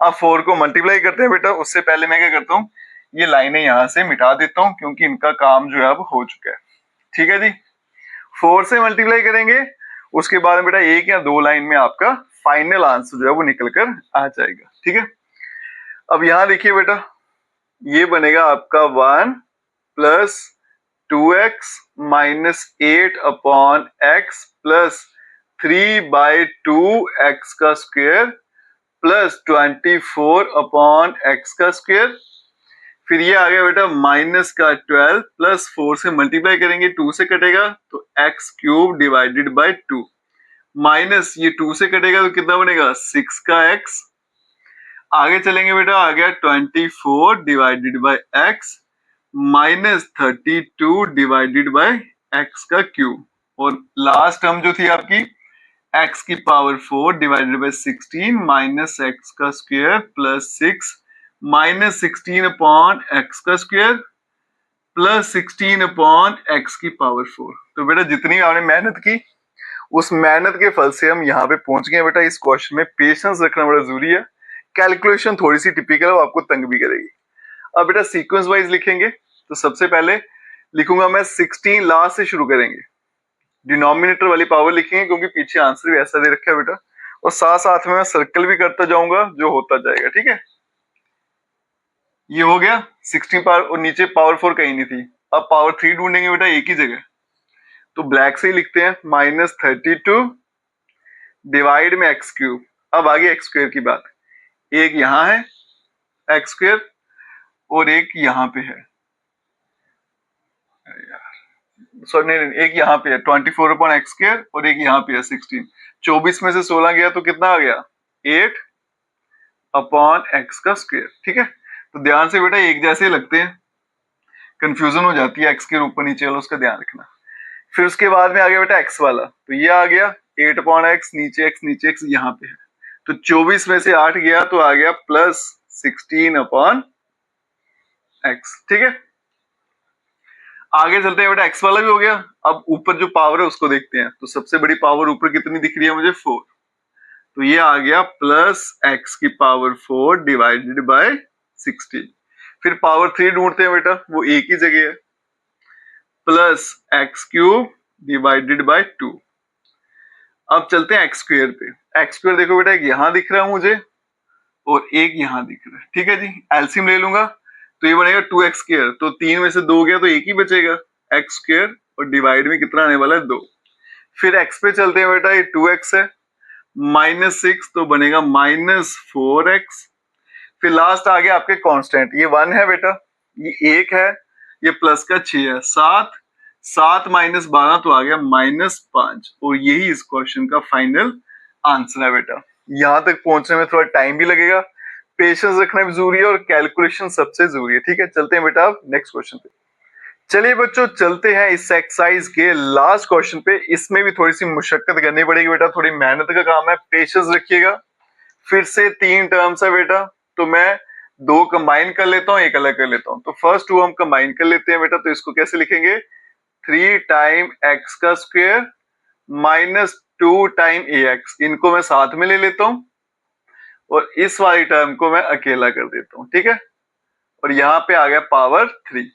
अब 4 को मल्टीप्लाई करते हैं बेटा, उससे पहले मैं क्या करता हूँ, ये लाइनें यहां से मिटा देता हूं क्योंकि इनका काम जो है अब हो चुका है। ठीक है जी, 4 से मल्टीप्लाई करेंगे, उसके बाद बेटा 1 या 2 लाइन में आपका फाइनल आंसर जो है वो निकल कर आ जाएगा। ठीक है, अब यहां देखिए बेटा, ये बनेगा आपका 1 plus 2x -8 upon x plus 3/2 x का स्क्वायर प्लस 24 अपॉन x का स्क्वायर, फिर ये आ गया बेटा माइनस का 12 प्लस 4 से मल्टीप्लाई करेंगे, 2 से कटेगा तो x cube divided by 2, minus ये 2 से कटेगा तो कितना बनेगा 6 का x, आगे चलेंगे बेटा, आ गया 24 divided by x minus 32 divided by x का क्यूब, और लास्ट टर्म जो थी आपकी x की power 4 divided by 16 minus x का square plus 6 minus 16 upon x का स्क्वायर प्लस 16 अपॉन एक्स की पावर 4। तो बेटा जितनी आपने मेहनत की, उस मेहनत के फल से हम यहाँ पे पहुंच गए बेटा। इस क्वेश्चन में पेशेंस रखना बड़ा जरूरी है, कैलकुलेशन थोड़ी सी टिपिकल है, वो आपको तंग भी करेगी। अब बेटा सीक्वेंस वाइज लिखेंगे, तो सबसे पहले लिखूंगा मैं 16, लास्ट से शुरू करेंगे, डिनोमिनेटर वाली पावर लिखेंगे क्योंकि पीछे आंसर भी ऐसा दे रखा है बेटा, और साथ साथ में मैं सर्कल भी करता जाऊंगा जो होता जाएगा। ठीक है, ये हो गया 16 पावर, और नीचे पावर 4 कहीं नहीं थी। अब पावर 3 ढूंढेंगे बेटा एक ही जगह, तो ब्लैक से ही लिखते हैं, -32 डिवाइड में एक्स क्यूब। अब आगे एक्स स्क्वायर की बात, एक यहां है एक्स स्क्वायर और एक यहां पे है, सॉरी नहीं, एक यहाँ पे है 24 अपॉन एक्स स्क्वायर और एक यहाँ पे है 16। 24 में से 16 गया तो कितना आ गया 8 अपॉन एक्स का स्क्वायर। ठीक है, तो ध्यान से बेटा एक जैसे लगते हैं, कंफ्यूजन हो जाती है एक्स के ऊपर नीचे वाला, उसका ध्यान रखना। फिर उसके बाद में आ गया बेटा एक्स वाला, तो ये आ गया 8 अपॉन एक्स, नीचे एक्स यहाँ पे है, तो 24 में से 8 गया तो आ गया प्लस 16 अपॉन एक्स। ठीक है, आगे चलते हैं बेटा, एक्स वाला भी हो गया। अब ऊपर जो पावर है उसको देखते हैं, तो सबसे बड़ी पावर ऊपर कितनी दिख रही है मुझे 4, तो ये आ गया प्लस एक्स की पावर 4 डिवाइडेड बाय 16। फिर पावर 3 ढूंढते हैं बेटा, वो एक ही जगह है, plus x cube divided by 2। अब चलते हैं एक्स स्क्वायर पे। एक्स स्क्वायर देखो बेटा, एक यहां दिख रहा है मुझे और एक यहां दिख रहा है। ठीक है जी, एलसीएम ले लूंगा तो ये बनेगा 2x स्क्वायर, तो 3 में से 2 गया तो एक ही बचेगा x स्क्वायर, और डिवाइड में कितना आने वाला है 2। फिर x पे चलते हैं बेटा, ये 2x है, -6 तो बनेगा -4x। फिर लास्ट आ गया आपके कांस्टेंट, ये 1 है बेटा, ये 1 है, ये प्लस का 6 है, 7 -12 तो आ गया -5, और यही इस क्वेश्चन का फाइनल आंसर है बेटा। यहाँ तक पहुंचने में थोड़ा टाइम भी लगेगा, पेशेंस रखना भी जरूरी है और कैलकुलेशन सबसे जरूरी है। ठीक है, चलते हैं बेटा आप नेक्स्ट क्वेश्चन पे। चलिए बच्चों चलते हैं इस एक्सरसाइज के लास्ट क्वेश्चन पे। इसमें भी थोड़ी सी मुशक्कत करनी पड़ेगी बेटा, थोड़ी मेहनत का काम है, पेशेंस रखिएगा। फिर से 3 टर्म्स है बेटा, तो मैं 2 कंबाइन कर लेता हूँ, एक अलग कर लेता हूँ। तो फर्स्ट 2 हम कंबाइन कर लेते हैं बेटा, तो इसको कैसे लिखेंगे, 3 टाइम एक्स का स्क्वायर माइनस 2 टाइम ए एक्स, इनको मैं साथ में ले लेता हूँ और इस वाली टर्म को मैं अकेला कर देता हूँ। ठीक है, और यहाँ पे आ गया पावर 3।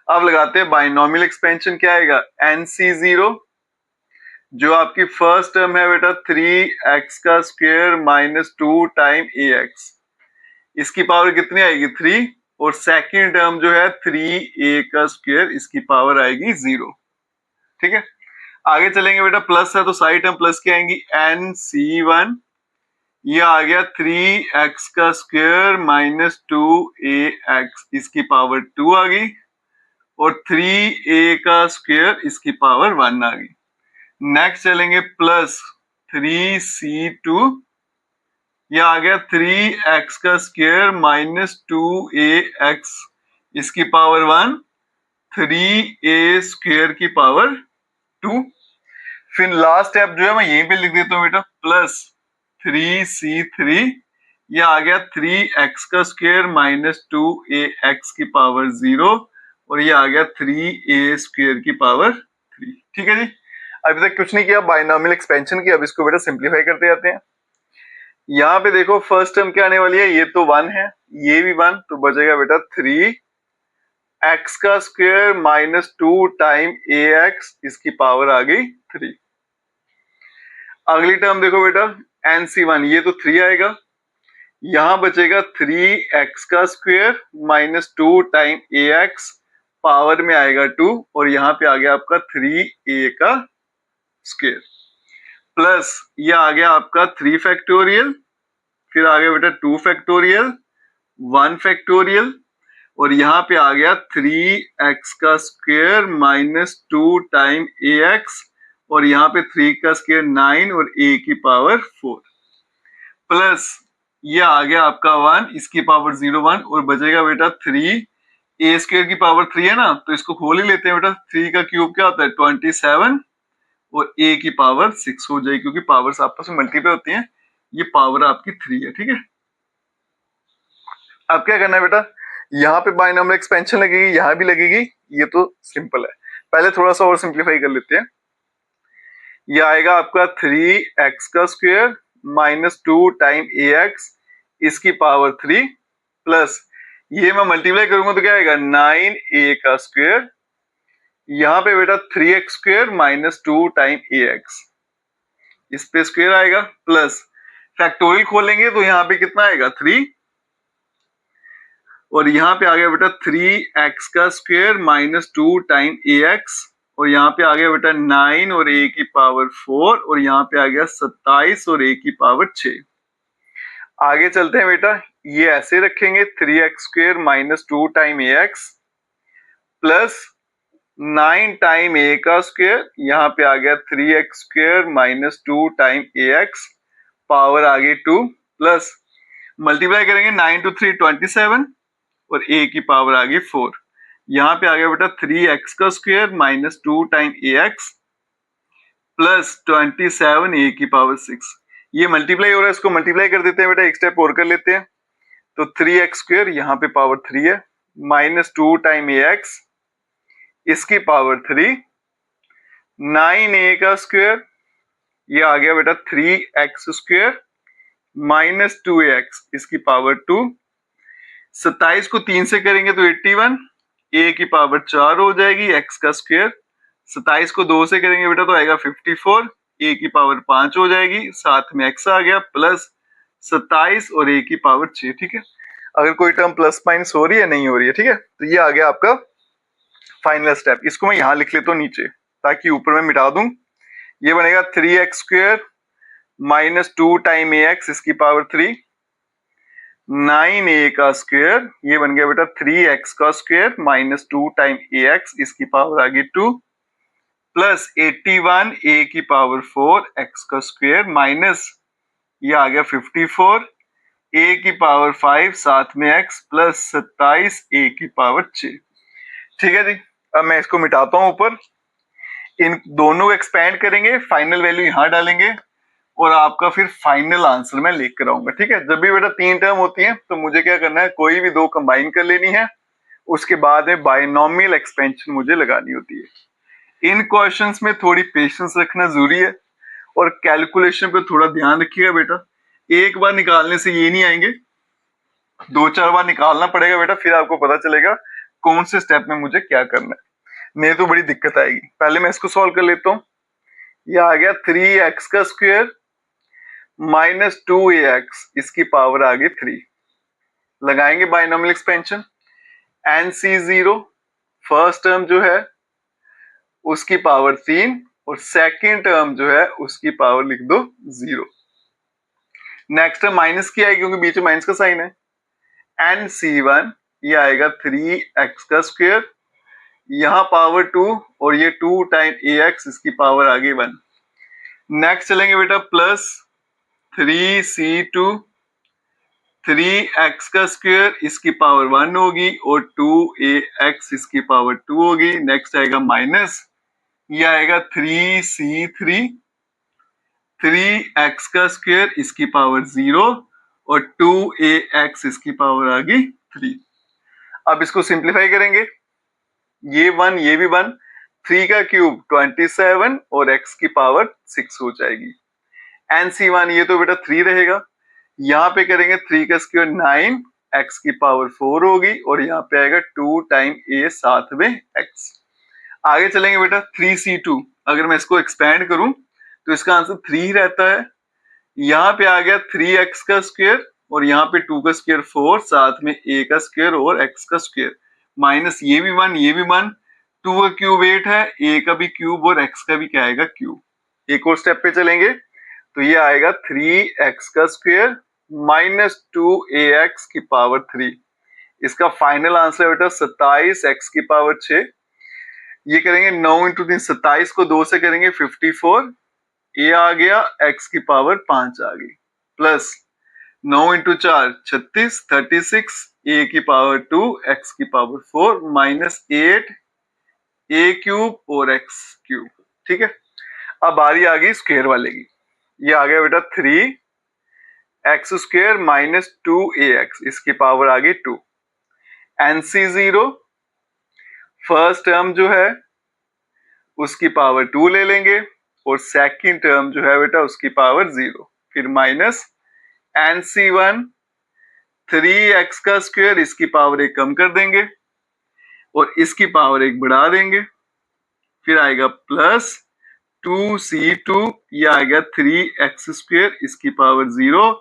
अब लगाते हैं बाइनोमियल एक्सपेंशन, क्या आएगा, NC0, जो आपकी फर्स्ट टर्म है बेटा 3x का स्क्वायर माइनस 2 टाइम ax, इसकी पावर कितनी आएगी 3, और सेकंड टर्म जो है 3a का स्क्वायर, इसकी पावर आएगी 0। ठीक है, आगे चलेंगे बेटा, प्लस है तो सारी टर्म प्लस की आएंगी, NC1, ये आ गया 3x का स्क्वायर माइनस 2ax, इसकी पावर 2 आ गई, और 3a का स्क्वायर इसकी पावर 1 आ गई। नेक्स्ट चलेंगे प्लस 3c2, ये आ गया 3x का स्क्वायर माइनस 2ax, इसकी पावर 1, 3a स्क्वायर की पावर 2। फिर लास्ट स्टेप जो है मैं यहीं पे लिख देता हूँ बेटा, प्लस 3c3, ये आ गया 3x का स्क्वायर माइनस 2ax की पावर 0, और ये आ गया 3a स्क्वायर की पावर 3। ठीक है जी, अभी तक कुछ नहीं किया बाइनोमियल एक्सपेंशन की, अब इसको बेटा सिंप्लीफाई करते जाते हैं। यहाँ पे देखो फर्स्ट टर्म क्या आने वाली है, ये तो 1 है, ये भी 1, तो बचेगा बेटा 3x का स्क्वायर माइनस 2 टाइम ax, इसकी पावर आ गई 3। अगली टर्म देखो बेटा NC1, ये तो 3 आएगा, यहां बचेगा 3x का square minus 2 time ax, power में आएगा 2, और यहाँ पे आ गया आपका 3a का स्क्वायर, प्लस ये आ गया आपका 3 फैक्टोरियल, फिर आ गया बेटा 2 फैक्टोरियल, 1 फैक्टोरियल, और यहाँ पे आ गया 3x का स्क्वायर माइनस 2 टाइम ax, और यहाँ पे 3 का स्क्वायर 9 और a की पावर 4, प्लस ये आ गया आपका 1, इसकी पावर 0 1, और बचेगा बेटा 3 a स्क्वायर की पावर 3 है ना, तो इसको खोल ही लेते हैं बेटा, 3 का क्यूब क्या होता है 27, और a की पावर 6 हो जाएगी, क्योंकि पावर्स आपस में मल्टीप्लाई होती हैं, ये पावर आपकी 3 है। ठीक है, अब क्या करना है बेटा, यहाँ पे बाइनोमियल एक्सपेंशन लगेगी, यहाँ भी लगेगी, ये तो सिंपल है। पहले थोड़ा सा और सिंप्लीफाई कर लेते हैं। ये आएगा आपका 3x का स्क्वायर माइनस 2 टाइम ax, इसकी पावर 3, प्लस ये मैं मल्टीप्लाई करूंगा तो क्या आएगा 9a का स्क्वायर, यहाँ पे बेटा 3x square minus 2 time ax, इस पे स्क्वायर आएगा, प्लस फैक्टोरियल खोलेंगे तो यहाँ पे कितना आएगा 3, और यहाँ पे आ गया बेटा 3x का स्क्वायर माइनस 2 टाइम ax, और यहाँ पे आ गया बेटा 9 और a की पावर 4, और यहाँ पे आ गया 27 और a की पावर 6। आगे चलते हैं बेटा, ये ऐसे रखेंगे 3x square minus 2 time ax plus 9 time a का स्क्वायर, यहाँ पे आ गया 3x square minus 2 time ax, power आ गई 2, प्लस मल्टीप्लाई करेंगे 9 टू 3 27, और a की पावर आ गई 4, यहाँ पे आ गया बेटा 3x का square minus 2 time ax plus 27 a की पावर 6, ये मल्टीप्लाई हो रहा है, इसको मल्टीप्लाई कर देते हैं बेटा, एक स्टेप और कर लेते हैं। तो 3x स्क्वायर यहाँ पे पावर 3 है, माइनस 2 टाइम ax, इसकी पावर 3, 9a का स्क्वायर, ये आ गया बेटा 3x स्क्वायर माइनस 2ax, इसकी पावर 2, 27 को 3 से करेंगे तो 81, a की पावर 4 हो जाएगी, x का स्क्वायर, 27 को 2 से करेंगे बेटा तो आएगा 54, a की पावर 5 हो जाएगी, साथ में x आ गया, प्लस 27 और a की पावर 6। ठीक है, अगर कोई टर्म प्लस माइनस हो रही है नहीं हो रही है, ठीक है, तो ये आ गया आपका फाइनल स्टेप। इसको मैं यहाँ लिख लेता हूँ नीचे, ताकि ऊपर में मिटा दूं। ये बनेगा 3x square minus 2 time ax, इसकी पावर 3, 9a का स्क्वायर, ये बन गया बेटा 3x का स्क्वायर माइनस 2 टाइम ax, इसकी पावर आ गई 2, प्लस 81 a की पावर 4 x का स्क्वायर माइनस ये आ गया 54 a की पावर 5 साथ में x प्लस 27 a की पावर 6। ठीक है जी, अब मैं इसको मिटाता हूं ऊपर, इन दोनों को एक्सपेंड करेंगे, फाइनल वैल्यू यहां डालेंगे और आपका फिर फाइनल आंसर मैं लेकर आऊंगा। ठीक है, जब भी बेटा तीन टर्म होती है तो मुझे क्या करना है, कोई भी दो कंबाइन कर लेनी है, उसके बाद में बायनॉमियल एक्सपेंशन मुझे लगानी होती है। इन क्वेश्चंस में थोड़ी पेशेंस रखना जरूरी है और कैलकुलेशन पे थोड़ा ध्यान रखिएगा बेटा। एक बार निकालने से ये नहीं आएंगे, दो चार बार निकालना पड़ेगा बेटा, फिर आपको पता चलेगा कौन से स्टेप में मुझे क्या करना है, नहीं तो बड़ी दिक्कत आएगी। पहले मैं इसको सॉल्व कर लेता हूँ। ये आ गया 3x का स्क्वायर माइनस 2ax, इसकी पावर आ गई 3। लगाएंगे binomial expansion, NC0 first term जो है उसकी पावर 3 और सेकंड टर्म जो है उसकी पावर लिख दो 0। नेक्स्ट टर्म माइनस की आएगी क्योंकि बीच में माइनस का साइन है। NC1 ये आएगा 3x का स्क्वायर, यहां पावर 2 और ये 2 टाइम ax, इसकी पावर आ गई 1। नेक्स्ट चलेंगे बेटा प्लस 3c2 3x का स्क्वायर, इसकी पावर 1 होगी और 2ax इसकी पावर 2 होगी। नेक्स्ट आएगा माइनस, ये आएगा 3c3 3x का स्क्वायर, इसकी पावर 0 और 2ax इसकी पावर आ गई 3। अब इसको सिंप्लीफाई करेंगे, ये 1 ये भी 1, 3 का क्यूब 27 और x की पावर 6 हो जाएगी। NC1 ये तो बेटा 3 रहेगा, यहाँ पे करेंगे 3 का स्क्वायर 9, x की पावर 4 होगी और यहाँ पे आएगा 2 टाइम a साथ में x। आगे चलेंगे बेटा 3c2, अगर मैं इसको एक्सपेंड करूं तो इसका आंसर 3 रहता है। यहाँ पे आ गया 3x का स्क्वायर और यहाँ पे 2 का स्क्वायर 4 साथ में a का स्क्वायर और x का स्क्वायर, माइनस ये भी 1 ये भी 1, 2 का क्यूब 8 है, a का भी क्यूब और x का भी क्या आएगा क्यूब। एक और स्टेप पे चलेंगे तो ये आएगा 3x का स्क्वायर माइनस 2ax की पावर 3, इसका फाइनल आंसर बेटा 27x की पावर 6। ये करेंगे 9 इंटू 3, 27 को 2 से करेंगे 54, a आ गया, x की पावर 5 आ गई, प्लस 9 इंटू 4 36 36, a की पावर 2 x की पावर 4 माइनस 8 a क्यूब और x क्यूब। ठीक है, अब बारी आ गई स्क्वायर वाले की, ये आ गया बेटा 3x स्क्वायर माइनस 2ax, इसकी पावर आ गई 2। NC0 फर्स्ट टर्म जो है उसकी पावर 2 ले लेंगे और सेकंड टर्म जो है बेटा उसकी पावर 0, फिर माइनस NC1 3x का स्क्वायर, इसकी पावर 1 कम कर देंगे और इसकी पावर 1 बढ़ा देंगे, फिर आएगा प्लस 2c2, ये आएगा 3x स्क्वायर, इसकी पावर 0,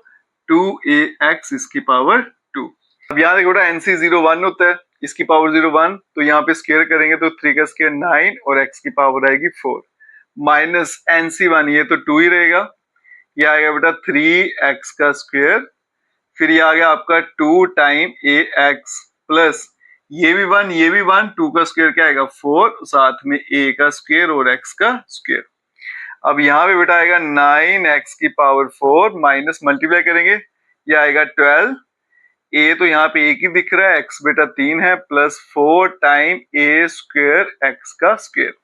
2ax इसकी पावर 2। अब यहाँ देखो बेटा NC0 1 होता है, इसकी पावर 0 1, तो यहाँ पे स्क्वायर करेंगे तो 3 का स्क्वायर 9 और x की पावर आएगी 4, माइनस NC1 ये तो 2 ही रहेगा, ये आएगा बेटा 3x का स्क्वायर, फिर ये आ गया आपका 2 टाइम ax प्लस ये भी 1 ये भी 1, 2 का स्क्वायर क्या आएगा 4 साथ में a का स्क्वायर और x का स्क्वायर। अब यहाँ पे बेटा आएगा 9x की पावर 4 माइनस मल्टीप्लाई करेंगे, ये आएगा 12, a तो यहाँ पे एक ही दिख रहा है, x बेटा 3 है, plus 4 time a square x का स्क्वायर।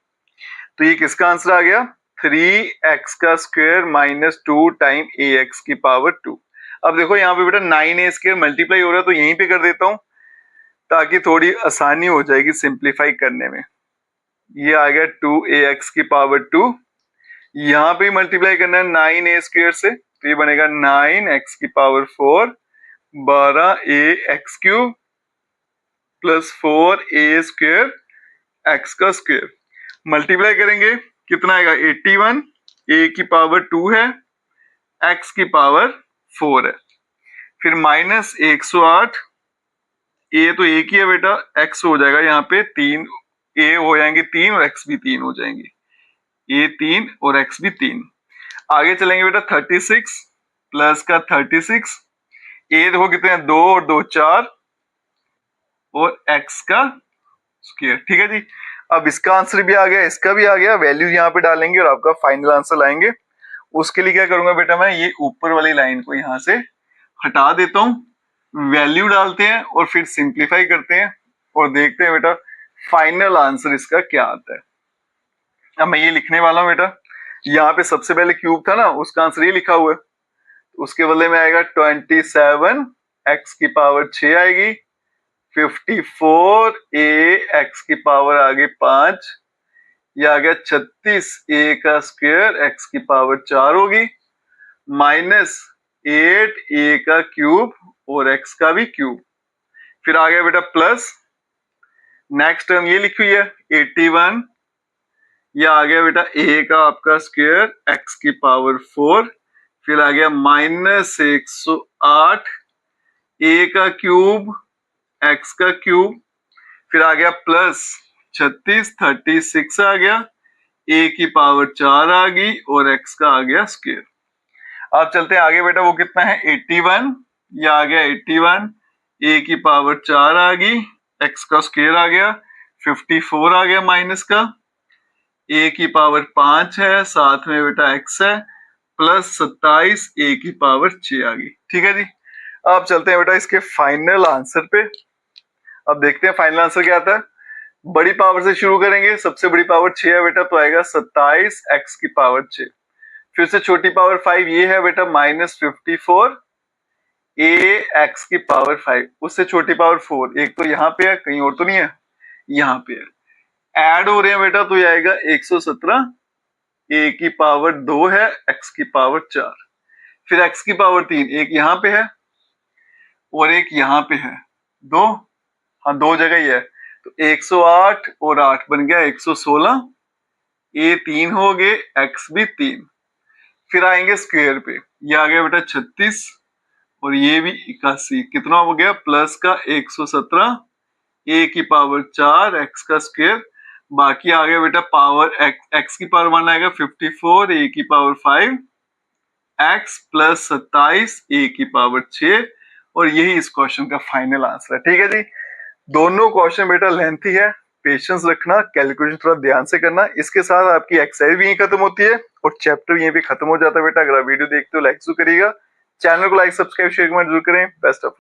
तो ये किसका आंसर आ गया, 3x का स्क्वायर माइनस 2 टाइम ax की पावर 2। अब देखो यहाँ पे बेटा 9a स्क्वायर मल्टीप्लाई हो रहा है तो यहीं पे कर देता हूँ ताकि थोड़ी आसानी हो जाएगी सिंप्लीफाई करने में। ये आ गया 2ax की पावर 2, यहाँ पे मल्टीप्लाई करना है 9a स्क्वायर से, तो ये बनेगा 9x की power 4 12ax cube plus 4a square x का स्क्वायर। मल्टीप्लाई करेंगे कितना आएगा 81, a की पावर 2 है, x की पावर 4 है, फिर माइनस 108, a तो एक ही है बेटा, x हो जाएगा यहाँ पे 3, a हो जाएंगे 3 और x भी 3 हो जाएंगे, a 3 और x भी 3। आगे चलेंगे बेटा 36 प्लस का 36, a देखो कितने 2 और 2 4 और x का स्क्वायर। ठीक है जी, अब इसका आंसर भी आ गया, इसका भी आ गया, वैल्यू यहाँ पे डालेंगे और आपका फाइनल आंसर लाएंगे उसके लिए क्या करूंगा बेटा, मैं ये ऊपर वाली लाइन को यहां से हटा देता हूं, वैल्यू डालते हैं और फिर सिंप्लीफाई करते हैं और देखते हैं बेटा फाइनल आंसर इसका क्या आता है। अब मैं ये लिखने वाला हूं बेटा, यहाँ पे सबसे पहले क्यूब था ना, उसका आंसर ये लिखा हुआ है, उसके बदले में आएगा 27 x की पावर 6 आएगी, 54 a x की पावर आगे 5, ये आ गया 36 a का स्क्वायर x की पावर 4 होगी, माइनस 8 a का क्यूब और x का भी क्यूब, फिर आ गया बेटा प्लस, नेक्स्ट टर्म ये लिखी हुई है 81, ये आ गया बेटा a का आपका स्क्वायर x की पावर 4, फिर आ गया माइनस 108 a का क्यूब x का क्यूब, फिर आ गया प्लस 36 आ गया, a की पावर 4 आ गई और x का आ गया स्क्वायर। अब चलते हैं आगे बेटा, वो कितना है 81, ये आ गया 81, a की पावर 4 आ गई, x का स्क्वायर आ गया, 54 आ गया माइनस का, a की पावर 5 है, साथ में बेटा x है, प्लस 27 a की पावर 6 आ गई। ठीक है जी, अब चलते हैं बेटा इसके फाइनल आंसर पे। अब देखते हैं फाइनल आंसर क्या आता है। बड़ी पावर से शुरू करेंगे, सबसे बड़ी पावर 6 है बेटा, तो आएगा 27 x की पावर 6, फिर से छोटी पावर 5 ये है बेटा माइनस 54 a x की पावर 5, उससे छोटी पावर 4, एक तो यहाँ पे है, कहीं और तो नहीं है, यहाँ पे है, ऐड हो रहे हैं बेटा, तो ये आएगा 117 a की पावर 2 है, x की पावर 4, फिर x की पावर 3, एक यहाँ पे है और एक यहाँ पे है, दो, हाँ दो जगह ही है, तो 108 और 8 बन गया 116, a 3 हो गए, x भी 3, फिर आएंगे स्क्वायर पे, ये आ गया बेटा 36 और ये भी 81, कितना हो गया प्लस का 117, a की पावर 4 x का स्क्वायर, बाकी आ गया बेटा पावर x की पावर 1 आएगा 54, a की पावर 5 x प्लस 27 a की पावर 6, और यही इस क्वेश्चन का फाइनल आंसर है। ठीक है जी, दोनों क्वेश्चन बेटा लेंथी है, पेशेंस रखना, कैलकुलेशन थोड़ा ध्यान से करना। इसके साथ आपकी एक्सरसाइज भी यहीं खत्म होती है और चैप्टर यहीं पे खत्म हो जाता है बेटा। अगर आप वीडियो देखते हो लाइक जरूर करिएगा, चैनल को लाइक सब्सक्राइब शेयर कमेंट जरूर करें। Best of